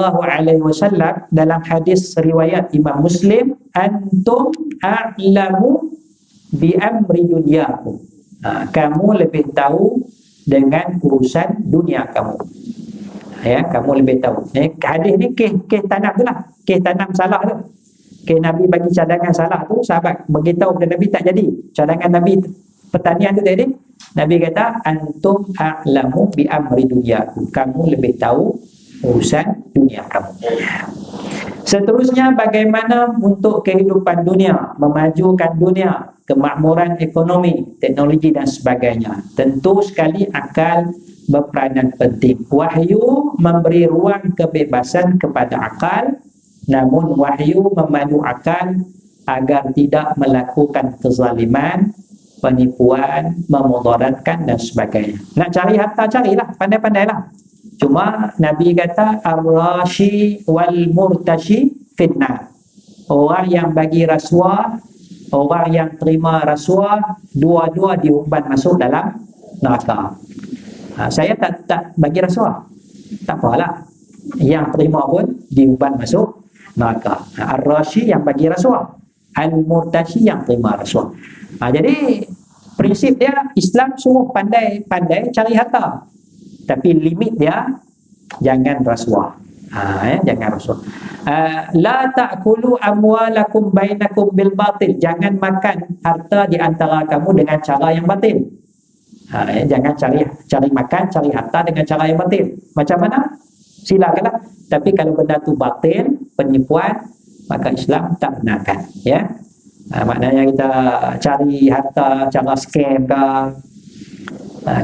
dalam hadis riwayat Imam Muslim, antum a'lamu bi amri dunyakum. Kamu lebih tahu dengan urusan dunia kamu. Ya, kamu lebih tahu. Hadis ni kes tanam tu lah. Kes tanam salah tu. Kes Nabi bagi cadangan salah tu, sahabat beritahu kepada Nabi tak jadi. Cadangan Nabi pertanian tu tadi, Nabi kata antum a'lamu bi amri dunyakum. Kamu lebih tahu urusan dunia kamu. Seterusnya, bagaimana untuk kehidupan dunia, memajukan dunia, kemakmuran ekonomi, teknologi dan sebagainya. Tentu sekali akal berperanan penting. Wahyu memberi ruang kebebasan kepada akal, namun wahyu memandu akal agar tidak melakukan kezaliman, penipuan, memudaratkan dan sebagainya. Nak cari harta, carilah, pandai-pandailah. Cuma Nabi kata ar-rashi wal murtashi fitnah. Orang yang bagi rasuah, orang yang terima rasuah, dua-dua diumban masuk dalam neraka. Saya tak bagi rasuah, tak apalah. Yang terima pun diumban masuk neraka. Ar-rashi yang bagi rasuah, al-murtashi yang terima rasuah. Jadi prinsip dia, Islam suruh pandai-pandai cari harta, tapi limit dia jangan rasuah. Jangan rasuah. La ta'kulu amwalakum bainakum bil batil. Jangan makan harta di antara kamu dengan cara yang batil. Jangan cari makan, cari harta dengan cara yang batil. Macam mana? Silakanlah. Tapi kalau benda tu batil, penipuan, maka Islam tak benarkan. Ya. Maknanya kita cari harta cara scam ke,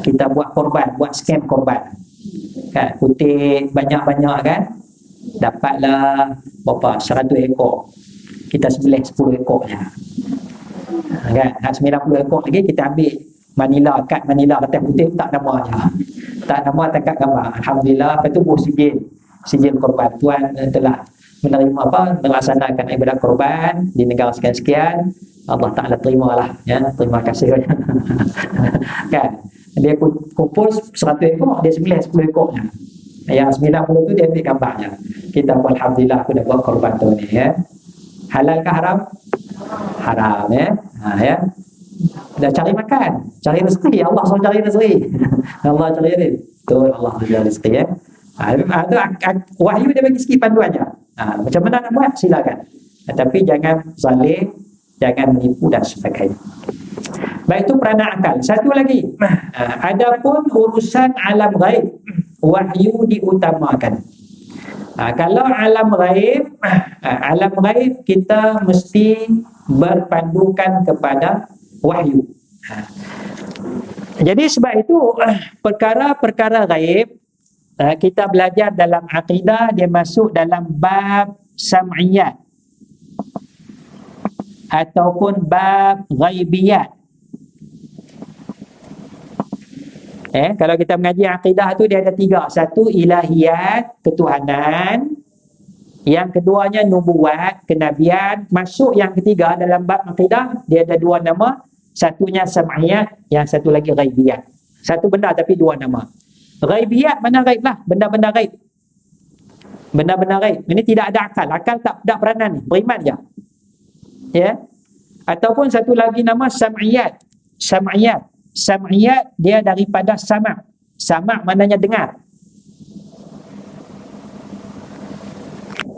kita buat korban, buat scam korban kan, kutip banyak-banyak kan, dapatlah berapa 100 ekor, kita sembelih 10 ekor je kan, 90 ekor lagi kita ambil Manila, kad Manila atas kutip tak nama je, tak nama, tak kad gambar. Alhamdulillah, lepas tu buh sijil korban. Tuan telah menerima melaksanakan ibadat korban di negara sekian-sekian. Allah Ta'ala terimalah, ya, terima kasih kan. Dia kumpul 100 ekor, dia sembelih 10 ekornya. Yang 90 tu dia ambil gambarnya. Kita pun alhamdulillah aku dah buat korban tu ni, ya. Halal ke haram? Haram, ya. Ya. Dah cari makan, cari rezeki. Allah SWT cari rezeki. Allah cari rezeki. Betul, Allah cari rezeki, ya. Wahyu dia bagi sikit panduannya. Macam mana nak buat? Silakan. Tapi jangan zalim, jangan menipu dan sebagainya. Baik, itu peranan akal. Satu lagi, adapun urusan alam ghaib, wahyu diutamakan. Kalau alam ghaib kita mesti berpandukan kepada wahyu. Jadi sebab itu perkara-perkara ghaib kita belajar dalam akidah, dia masuk dalam bab sam'iyat ataupun bab ghaibiyat. Kalau kita mengaji akidah tu dia ada 3. Satu, ilahiyat, ketuhanan. Yang keduanya nubuat, kenabian. Masuk yang ketiga dalam bab akidah, dia ada 2 nama. Satunya sam'iyat, yang satu lagi ghaibiyat. Satu benda tapi 2 nama. Ghaibiyat, mana ghaib lah, benda-benda ghaib. Benda-benda ghaib. Ini tidak ada akal. Akal tak ada peranan ni, beriman je. Ya. Ataupun satu lagi nama sam'iyat. Sam'iyat dia daripada sama'. Sama' maknanya dengar.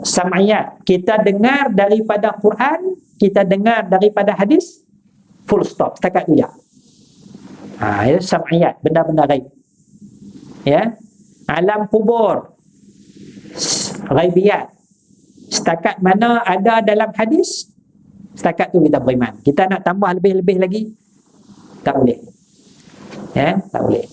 Sam'iyat, kita dengar daripada Quran, kita dengar daripada hadis, full stop, setakat tu je. Itu sam'iyat, benda-benda ghaib. Ya. Alam kubur, ghaibiyat. Setakat mana ada dalam hadis, setakat tu kita beriman. Kita nak tambah lebih-lebih lagi, tak boleh. Ya, tak boleh.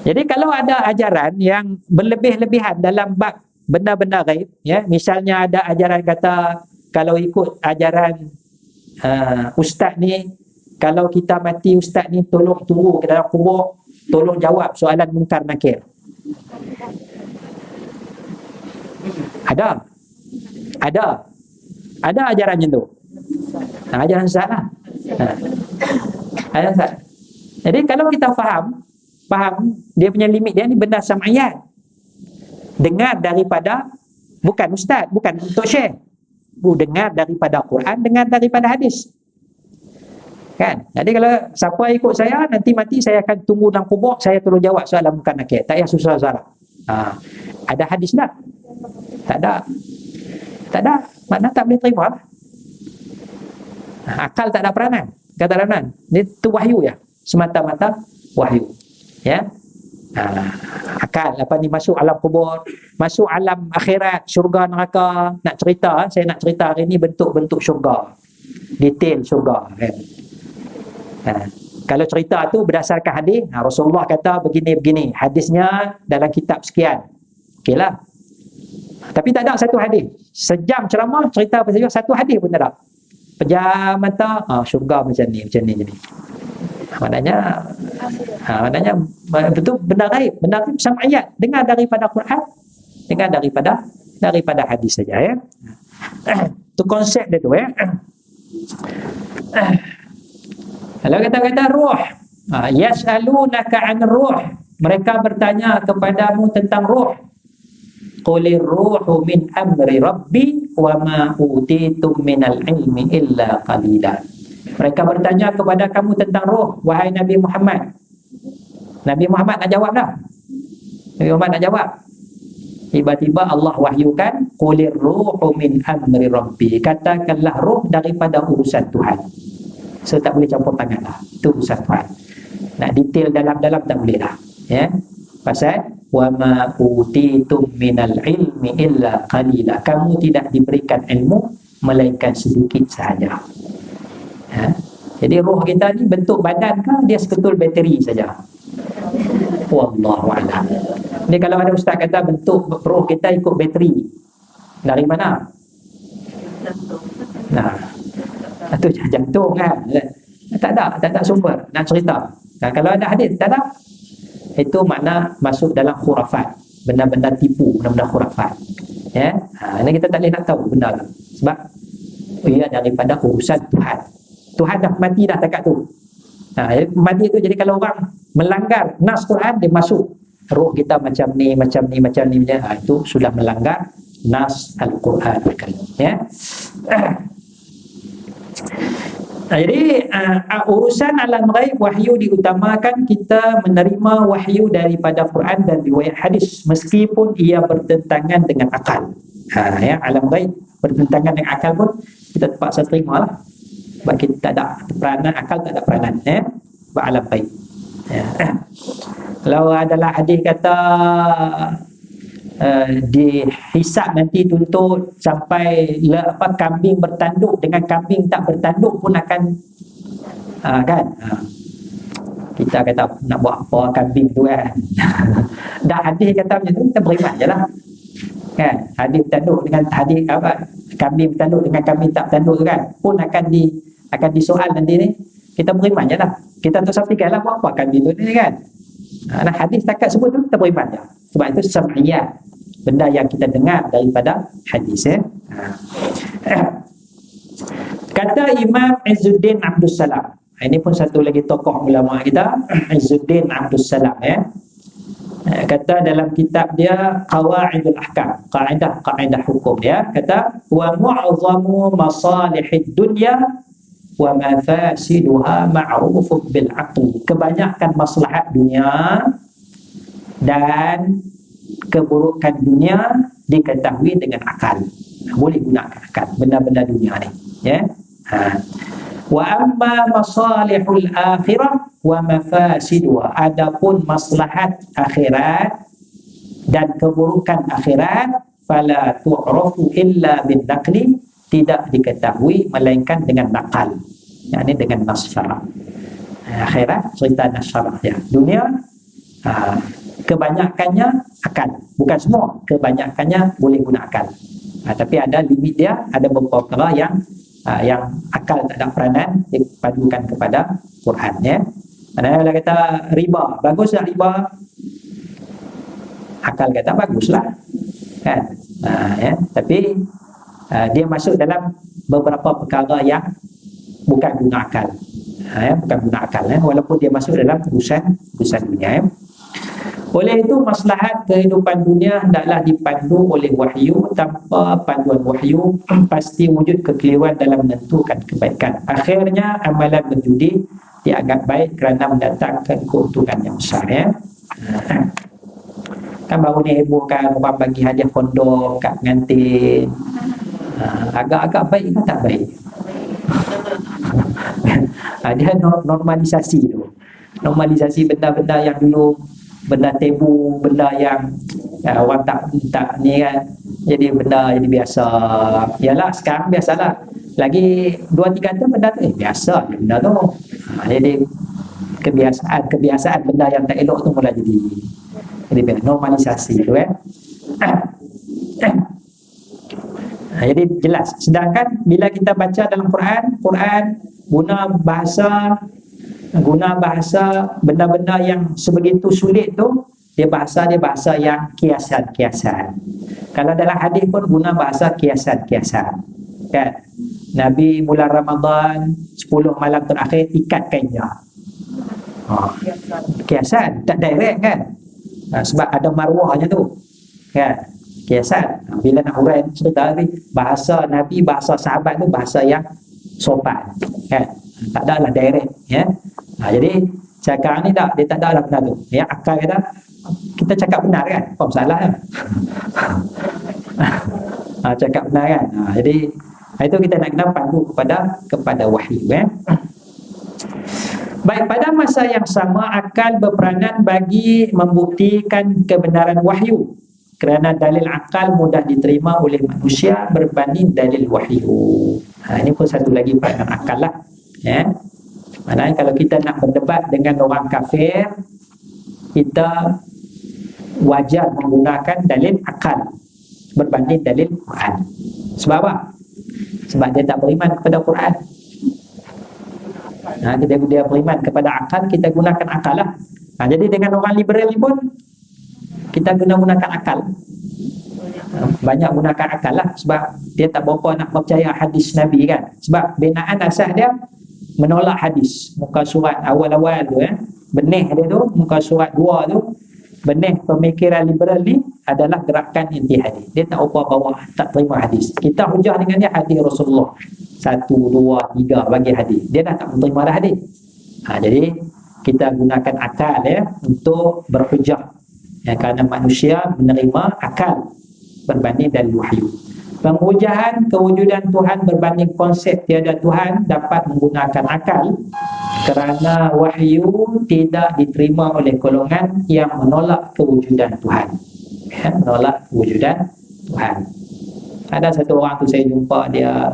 Jadi kalau ada ajaran yang berlebih-lebihan dalam bab benda-benda gaib, ya. Misalnya ada ajaran kata kalau ikut ajaran ustaz ni, kalau kita mati ustaz ni tolong tunggu ke dalam kubur, tolong jawab soalan mungkar nakir. Ada ajaran macam tu. Ajaran sesat lah. Ajaran sesat. Jadi kalau kita faham dia punya limit dia ni benda sam'iyat. Dengar daripada, bukan ustaz, bukan untuk share. Dengar daripada Quran, dengar daripada hadis. Kan? Jadi kalau siapa ikut saya, nanti mati saya akan tunggu dalam kubur, saya tolong jawab soalan mungkar nakir. Tak payah susah-susah. Ada hadis tak? Tak ada. Makna tak boleh terima lah. Akal tak ada peranan. Kata peranan. Itu wahyu ya. Semata-mata wahyu. Ya. Akal apa ni, masuk alam kubur, masuk alam akhirat, syurga neraka. Nak cerita, saya nak cerita hari ni bentuk-bentuk syurga. Detail syurga kan. Kalau cerita tu berdasarkan hadis, Rasulullah kata begini-begini, hadisnya dalam kitab sekian. Okeylah. Tapi tak ada satu hadis. Sejam ceramah cerita apa saja, satu hadis pun tak ada. Pejam mata, syurga macam ni. Maknanya betul benda gaib, sam'iyat, dengar daripada Quran, dengar daripada hadis saja ya. Tu konsep dia tu ya. Kalau kata ruh, yas'alunaka 'an ruh, mereka bertanya kepadamu tentang ruh. Qulir ruhu min amri rabbi wa ma utitum minal ilmi illa qalila. Mereka bertanya kepada kamu tentang roh, wahai Nabi Muhammad. Nabi Muhammad nak jawab dah. Nabi Muhammad nak jawab. Tiba-tiba Allah wahyukan, qulir ruhu min amri rabbi. Katakanlah roh daripada urusan Tuhan. So tak boleh campur tangan lah. Itu urusan Tuhan. Nak detail dalam-dalam tak boleh dah. Ya. Pasal wa ma utitum minal ilmi illa qalila. Kamu tidak diberikan ilmu melainkan sedikit sahaja. Jadi roh kita ni bentuk badan ke dia seketul bateri saja? Wallahu a'lam. Jadi kalau ada ustaz kata bentuk roh kita ikut bateri, dari mana? Itu jantung kan. Tak ada sumber nak cerita. Kalau ada hadis tak ada. Itu makna masuk dalam khurafat, benda-benda tipu, benda-benda khurafat. Ya. Ini kita tak boleh nak tahu benda tu. Sebab ia daripada urusan Tuhan. Tuhan dah mati dah takat tu. Mati tu, jadi kalau orang melanggar nas Quran, dia masuk roh kita macam ni. Itu sudah melanggar nas Al-Quran. Ya. Jadi urusan alam ghaib, wahyu diutamakan. Kita menerima wahyu daripada Quran dan riwayat hadis meskipun ia bertentangan dengan akal. Ya, alam ghaib bertentangan dengan akal pun kita terpaksa terima lah. Sebab kita tak ada peranan, akal tak ada peranan ya, sebab alam ghaib. Ya. Kalau adalah hadis kata dihisap nanti tuntut sampai kambing bertanduk dengan kambing tak bertanduk pun akan kan, kita kata nak buat apa kambing tu kan. Dah hadis kata macam tu, kita beriman je lah kan. Hadis bertanduk dengan hadis apa, kambing bertanduk dengan kambing tak bertanduk kan pun akan disoal nanti ni, kita beriman je lah. Kita tu sampaikan lah buat apa kambing tu ni kan. Hadis takat sebut tu kita beriman je. Sebab itu sam'iyat, benda yang kita dengar daripada hadis ya. Kata Imam Izzuddin Abdul Salam, ini pun satu lagi tokoh ulama kita, Izzuddin Abdul Salam ya. Kata dalam kitab dia Qawaidul Ahkam, kaedah hukum dia, kata wa mu'azzamu masalihid dunya wa mafasiduha ma'rufun bil aqli. Kebanyakan maslahat dunia dan keburukan dunia diketahui dengan akal. Boleh gunakan akal benda-benda dunia ni ya. Wa amma masalihul akhirah wa mafasiduha, adapun maslahat akhirat dan keburukan akhirat, fala tu'rafu illa bin naqli, tidak diketahui melainkan dengan nakal, yakni dengan nas syarak. Akhirat cerita nas syarak ya. Dunia kebanyakannya akal. Bukan semua, kebanyakannya boleh guna akal. Tapi ada limit dia, ada beberapa perkara yang akal tak ada peranan, dipadukan kepada Quran, ya. Kalau kata riba, bagus tak riba? Akal kata baguslah, kan? Ya. Tapi dia masuk dalam beberapa perkara yang bukan guna akal, ya, bukan guna akal, ya, walaupun dia masuk dalam urusan dunia, ya. Oleh itu maslahat kehidupan dunia hendaklah dipandu oleh wahyu. Tanpa panduan wahyu pasti wujud kekeliruan dalam menentukan kebaikan. Akhirnya amalan berjudi dianggap baik kerana mendatangkan keuntungan yang besar, ya. Kan baru ni hebohkan orang bagi hadiah kondom kat pengantin. Agak-agak baik ke tak baik? Dia normalisasi tu. Normalisasi benda-benda yang dulu benda tabu, benda yang orang tak ni kan. Jadi benda jadi biasa. Yalah sekarang biasalah. Lagi 2-3 tahun benda tu biasa benda tu. Jadi kebiasaan benda yang tak elok tu mula jadi normalisasi tu, kan. Jadi jelas. Sedangkan bila kita baca dalam Quran guna bahasa benda-benda yang sebegitu sulit tu, dia bahasa yang kiasan. Kalau dalam hadis pun guna bahasa kiasan, kan. Nabi bulan Ramadan 10 malam terakhir ikat kainnya. Kiasan, tak direct, kan. Sebab ada marwahnya tu, kan. Kiasan. Bila nak uraian cerita ni, bahasa Nabi, bahasa sahabat tu bahasa yang sopan, kan. Tak ada lah direct, ya. Jadi sekarang ni dia tak ada lah benar tu, ya. Akal kita cakap benar, kan. Apa masalah, kan. Cakap benar, kan. Jadi itu kita nak kena pandu kepada wahyu, kan. Baik, pada masa yang sama akal berperanan bagi membuktikan kebenaran wahyu, kerana dalil akal mudah diterima oleh manusia berbanding dalil wahyu. Ini pun satu lagi peranan akal lah, ya. Maknanya kalau kita nak berdebat dengan orang kafir, kita wajar menggunakan dalil akal berbanding dalil Quran. Sebab apa? Sebab dia tak beriman kepada Quran. Dia beriman kepada akal, kita gunakan akal lah. Jadi dengan orang liberal ni pun kita gunakan akal. Banyak gunakan akal lah. Sebab dia tak berapa nak percaya hadis Nabi, kan. Sebab binaan asas dia menolak hadis. Muka surat awal-awal tu, benih dia tu, muka surat 2 tu, benih pemikiran liberal ni adalah gerakan anti hadis. Dia tak apa bawa, tak terima hadis. Kita hujah dengan dia hadis Rasulullah 1, 2, 3 bagi hadis. Dia dah tak menerima dah hadis. Jadi kita gunakan akal, ya, untuk berhujah, ya, kerana manusia menerima akal berbanding dari wahyu. Penghujahan kewujudan Tuhan berbanding konsep tiada Tuhan dapat menggunakan akal, kerana wahyu tidak diterima oleh golongan yang menolak kewujudan Tuhan, ya, menolak kewujudan Tuhan. Ada satu orang tu saya jumpa, dia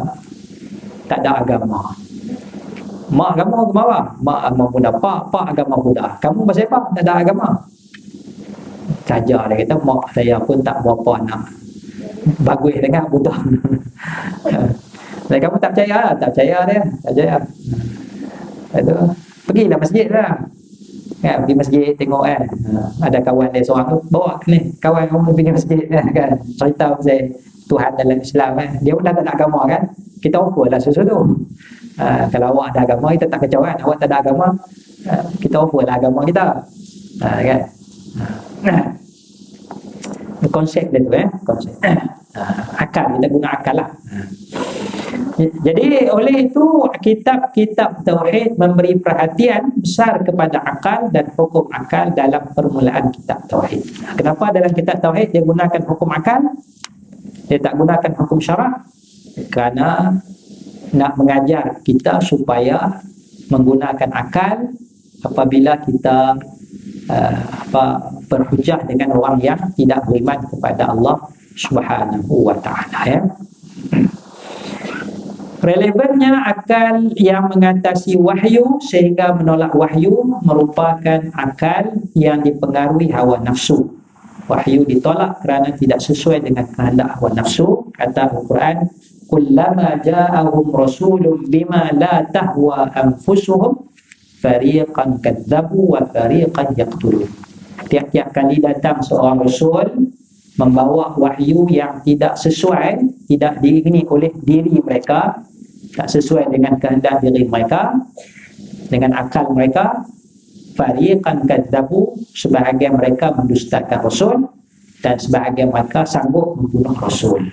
tak ada agama. Mak agama apa? Mak agama Buddha. Pak agama Buddha. Kamu pasal apa? Tak ada agama. Saja dia kata, mak saya pun tak berapa nak bagus dengan Buddha. Dan kamu tak percaya lah? Tak percaya dia. Tak percaya. Itu, pergilah masjid lah. Kan, pergi masjid tengok, kan. Ada kawan dia seorang tu, bawa ni kawan kamu pergi masjid, kan. Cerita pasal Tuhan dalam Islam, kan. Dia pun dah tak ada agama, kan. Kita offer lah susu tu. Kalau awak ada agama, kita tak kacau, kan. Awak tak ada agama, kita offer lah agama kita, kan. Konsep dia tu, konsep. Akal, kita guna akal lah. Jadi oleh itu kitab-kitab tauhid memberi perhatian besar kepada akal dan hukum akal dalam permulaan kitab tauhid. Kenapa dalam kitab tauhid dia gunakan hukum akal, dia tak gunakan hukum syarak? Kerana nak mengajar kita supaya menggunakan akal apabila kita berhujah dengan orang yang tidak beriman kepada Allah Subhanahu wa ta'ala, ya. Relevannya akal yang mengatasi wahyu sehingga menolak wahyu merupakan akal yang dipengaruhi hawa nafsu. Wahyu ditolak kerana tidak sesuai dengan kehendak hawa nafsu. Kata Al-Quran, kullama ja'ahum rasulun bima la tahwa anfusuhum fariqan kadzabu wa fariqan yaqtulun. Tiap-tiap kali datang seorang rasul membawa wahyu yang tidak sesuai, tidak diingini oleh diri mereka, tak sesuai dengan kehendak diri mereka, dengan akal mereka, fariqan kadzabu, sebahagian mereka mendustakan rasul dan sebahagian mereka sanggup membunuh rasul.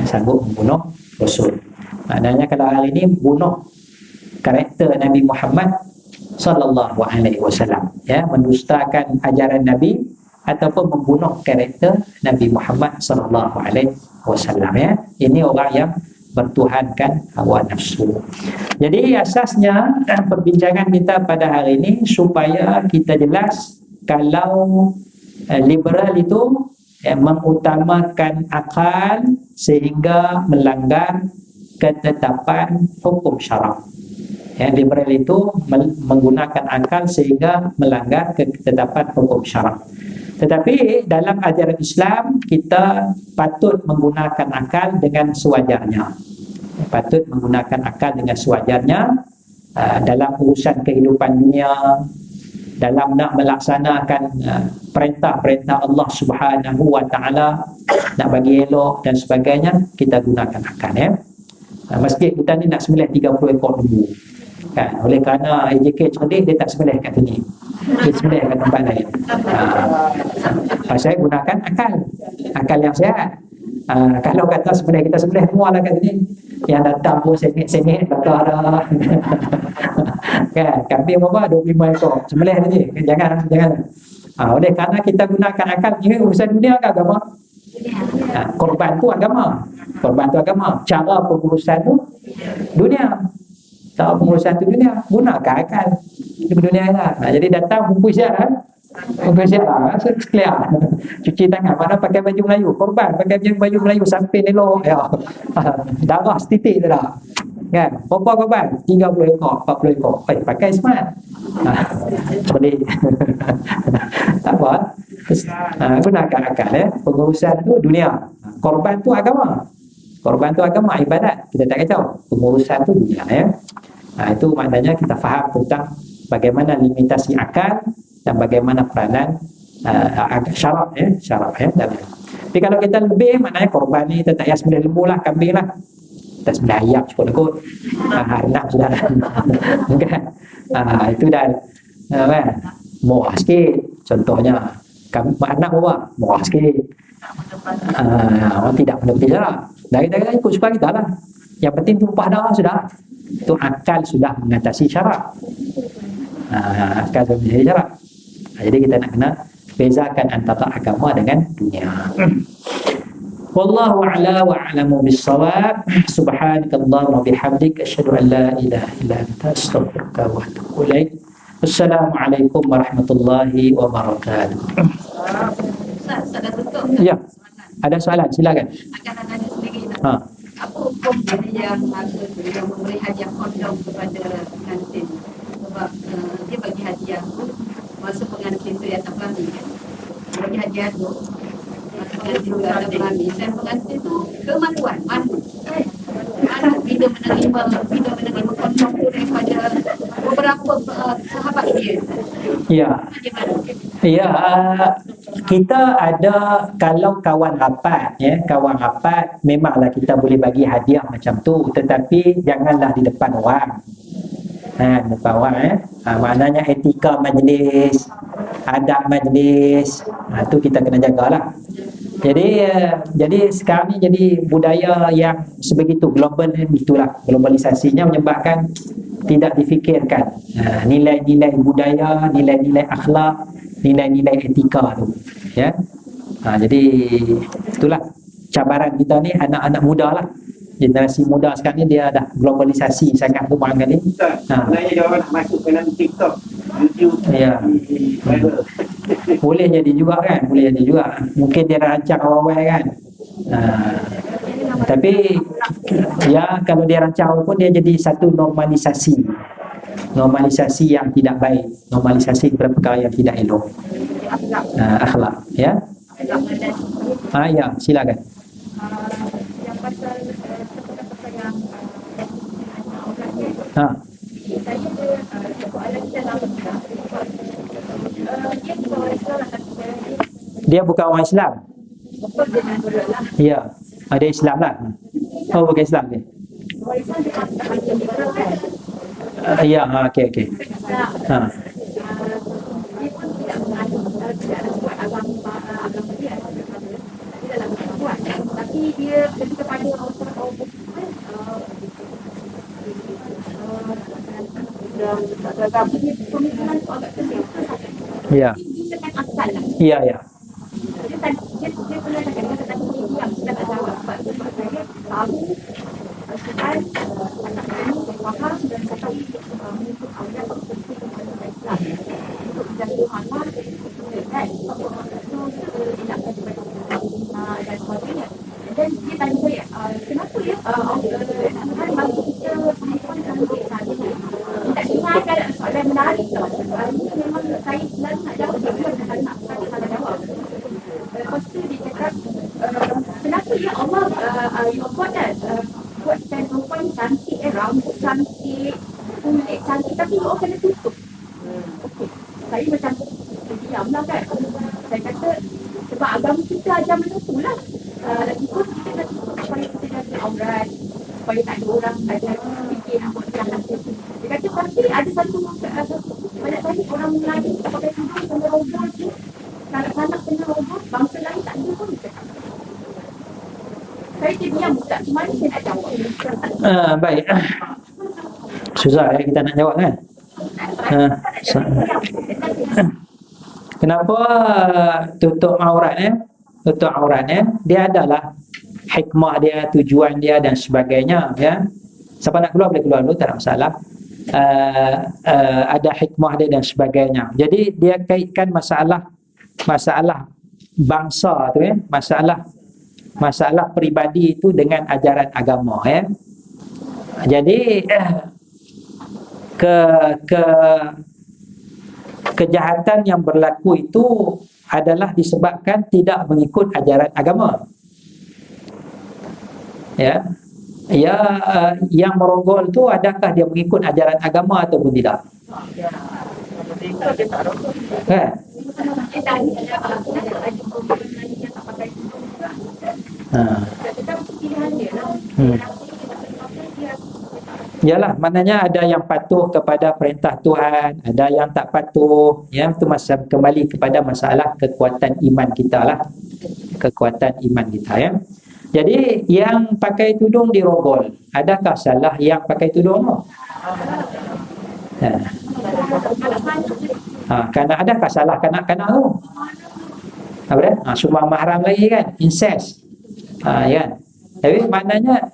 Sanggup membunuh rasul. Maknanya kalau hari ini bunuh karakter Nabi Muhammad sallallahu alaihi wasallam, ya, mendustakan ajaran Nabi ataupun membunuh karakter Nabi Muhammad sallallahu alaihi wasallam, ya. Ini orang yang bertuhankan hawa nafsu. Jadi asasnya perbincangan kita pada hari ini supaya kita jelas kalau liberal itu mengutamakan akal sehingga melanggar ketetapan hukum syarak. Liberal itu menggunakan akal sehingga melanggar ketetapan hukum syarak. Tetapi dalam ajaran Islam kita patut menggunakan akal dengan sewajarnya. Patut menggunakan akal dengan sewajarnya dalam urusan kehidupan dunia, dalam nak melaksanakan perintah-perintah Allah Subhanahu wa taala, nak bagi elok dan sebagainya, kita gunakan akal, ya. Masjid kita ni nak sembelih 30 ekor lembu. Kan, oleh kerana AJK cerdik, dia tak sembelih kat sini. Dia sembelih kat tempat lain. Saya gunakan akal yang sihat. Kalau kata sembelih, kita sembelih semua lah kat sini. Yang datang pun sengit-sengit bakar dah. Kan, kambing berapa? 25 ekor. Sembelih saja. Jangan. Oleh kerana kita gunakan akal, ini urusan dunia ke agama? Korban tu agama. Cara pengurusan tu dunia. Cara pengurusan tu dunia. Gunakan akal di dunia lah. Jadi datang bungkus siap kan? Bungkus siap lah. Clear. Cuci tangan. Mana pakai baju Melayu? Korban pakai baju Melayu sampai elok. Ya. Darah setitik tu dah. Kan? Berapa korban? 30 ekor, 40 ekor. Pakai smart. Cerdik. Tak apa. Gunakan akal, ya. Pengurusan tu dunia. Korban tu agama. Ibadat. Kita tak kacau. Pengurusan tu dunia, ya. Itu maknanya kita faham tentang bagaimana limitasi akal dan bagaimana peranan syarak, ya. Tapi kalau kita lebih, maknanya korban ni kita tak payah sembelih lembu lah, kambing lah. Kita sembelih ayam cukup-cukup. Anak sudah. Kan? Itu dah murah sikit. Contohnya anak berapa? Murah sikit. Orang tidak menepi jarak. Dari ikut suka kita lah. Yang penting tumpah darah sudah. Itu akal sudah mengatasi syarak. Akal sudah mengatasi syarak. Jadi kita nak kena bezakan antara agama dengan dunia. Wallahu a'la wa a'lamu bis-shawab. Subhanakallahumma bihamdik asyhadu an la ilaha illa anta astaghfiruka wa atubu ilaik. Assalamualaikum warahmatullahi wabarakatuh. Ustaz dah tutup. Ya. Ada soalan, silakan. Akan ada sendiri. Apa hukum yang memberi hadiah kondom kepada pengantin? Sebab dia bagi hadiah tu masa pengantin tu yang tak berani, kan? Bagi hadiah tu masa pengantin tu tak berani. Dan pengantin tu kemaluan, malu bila menerima kondom tu daripada beberapa sahabat dia. Ya. Ya, kita ada, kalau kawan rapat, ya, memanglah kita boleh bagi hadiah macam tu, tetapi janganlah di depan orang. Depan orang, ya. Maknanya etika majlis, adab majlis, tu kita kena jagalah. Jadi sekarang ni jadi budaya yang sebegitu global, itulah globalisasinya menyebabkan tidak difikirkan nilai-nilai budaya, nilai-nilai akhlak, nilai-nilai etika tu, ya. Jadi itulah cabaran kita ni, anak-anak muda lah, generasi muda sekarang ni dia dah globalisasi sangat tu barangkali. Sebenarnya dia orang nak masuk ke dalam TikTok, YouTube, ya. Boleh jadi juga kan, mungkin dia rancang awal-awal kan. Tapi ya kalau dia rancang pun dia jadi satu normalisasi yang tidak baik, normalisasi perkara yang tidak elok. Akhlak, ya. Ya, silakan. Yang pasal yang Ha. saya soalan dalam dia bukan Islam Dia bukan orang Islam. betul dengan lah. Ya, ada Islam lah. Oh, bukan Islam dia. Orang Islam dia hanya diberangkat. Ya, okey. Ha. Dia pun tidak mengandung tidak ada sebut agama dia dalam buat. Tapi dia lebih kepada orang dan pemikiran tu agak penting. Ya. Dia kan asal lah. Ya. Dia pernah cakap dia kata dia diam sudah tak jawab sebab saya tahu soal anak ini saya faham dan saya tahu mengikut aurat penting kepada Islam untuk menjadi halal kan so tidak kepada dan sebagainya dan dia tanya saya kenapa ya Tuhan bagi kita perempuan dalam Islam tak dengarkan soalan menarik tau ini memang saya selalu nak jawab dia bukan nak salah jawab. Lepas tu dia cakap kenapa ya Allah buat kan buatkan perempuan cantik rambut cantik kulit cantik tapi orang kena tutup. Okey, saya macam diam lah kan. Saya kata sebab agama kita ajar macam tu lah. Lagipun kita nak tutup supaya kita jaga aurat, supaya tak ada orang ada fikir nak buat jahat. Dia kata pasti ada satu banyak kali orang Melayu pakai tudung kena robot tu, kanak-kanak kena robot, bangsa lain tak ada pun dia cakap. Saya diam tak, cuma saya nak jawab. Baik. Susah kita nak jawab kan? Kenapa tutup auratnya? Dia adalah hikmah dia, tujuan dia dan sebagainya, ya. Siapa nak keluar boleh keluar dulu, tak ada masalah. Ada hikmah dia dan sebagainya. Jadi dia kaitkan masalah bangsa tu, ya, masalah peribadi itu dengan ajaran agama, ya. Jadi kejahatan yang berlaku itu adalah disebabkan tidak mengikut ajaran agama. Ya. Yang merogol tu adakah dia mengikut ajaran agama ataupun tidak? Kan? Yalah, maknanya ada yang patuh kepada perintah Tuhan, ada yang tak patuh. Ya, itu kembali kepada masalah kekuatan iman kita lah. Kekuatan iman kita, ya. Jadi yang pakai tudung dirogol, adakah salah yang pakai tudung tu? Kerana adakah salah kanak-kanak tu? Apa dia? Sumpah mahram lagi kan, incest. Ya. Tapi maknanya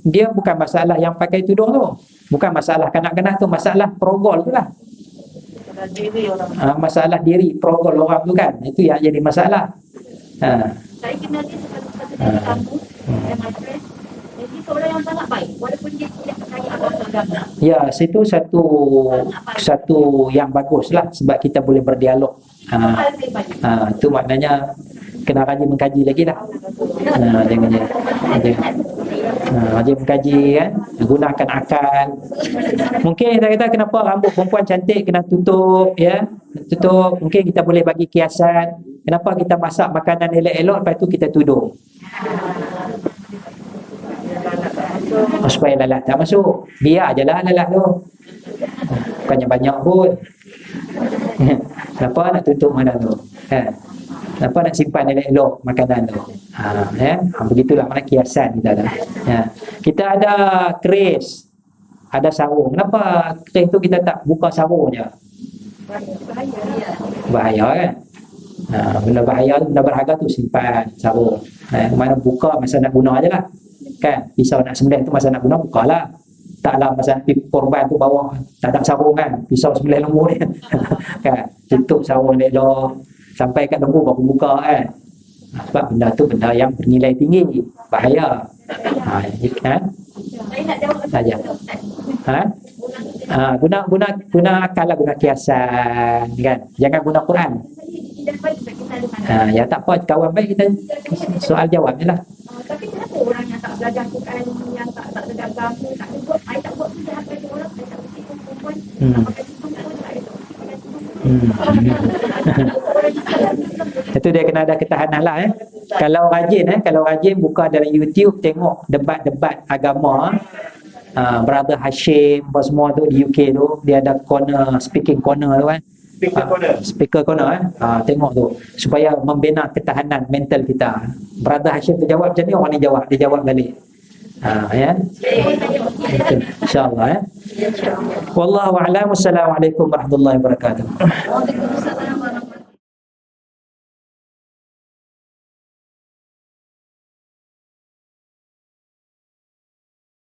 dia bukan masalah yang pakai tudung tu, bukan masalah kanak-kanak tu, masalah perogol tu lah. Masalah diri perogol orang tu kan, itu yang jadi masalah. Saya kenal dia sebagai kampus dan my friend. Jadi seorang yang sangat baik walaupun dia tidak percaya apa-apa agama. Ya, situ satu yang bagus lah sebab kita boleh berdialog. Itu maknanya kena rajin mengkaji lagi lah. Rajin mengkaji kan, gunakan akal. Mungkin kita kata kenapa rambut perempuan cantik kena tutup, ya, tutup. Mungkin kita boleh bagi kiasan. Kenapa kita masak makanan elok-elok lepas tu kita tudung? Supaya lalat tak masuk. Biar je lah lalat tu. Bukannya banyak pun. Kenapa nak tutup mana tu? Kenapa nak simpan elok-elok makanan tu? Begitulah mana kiasan kita ada. Kita ada keris, ada sarung. Kenapa keris tu kita tak buka sarungnya? Bahaya kan? Benda bahaya, benda berharga tu simpan sarung. Mana buka masa nak guna je lah. Kan? Pisau nak sembelih tu masa nak guna bukalah. Taklah masa korban tu bawah tak ada sarung kan. Pisau sembelih lembu ni. Kan? Tutup sarung elok sampai kat lembu baru buka kan. Sebab benda tu benda yang bernilai tinggi, bahaya. Saya nak jawab Saja. Guna akal lah, guna kiasan kan. Jangan guna Quran. tidak baik bagi kita di mana. Ya tak apa, kawan baik kita soal jawab je lah. Tapi kenapa orang yang tak belajar Quran, yang tak belajar agama, tak ada buat, saya tak buat jahat bagi orang, saya tak mesti perempuan, tak pakai tudung pun, saya tak mesti pakai tudung. Itu dia kena ada ketahanan lah Kalau rajin buka dalam YouTube, tengok debat-debat agama. Brother Hashim apa semua tu di UK tu, dia ada corner, speaking corner tu kan. Speaker corner tengok tu supaya membina ketahanan mental kita. Brother Hashim tu jawab macam ni, orang ni dia jawab balik. Ya. InsyaAllah ya. Wallahu a'lam. Wassalamualaikum warahmatullahi wabarakatuh.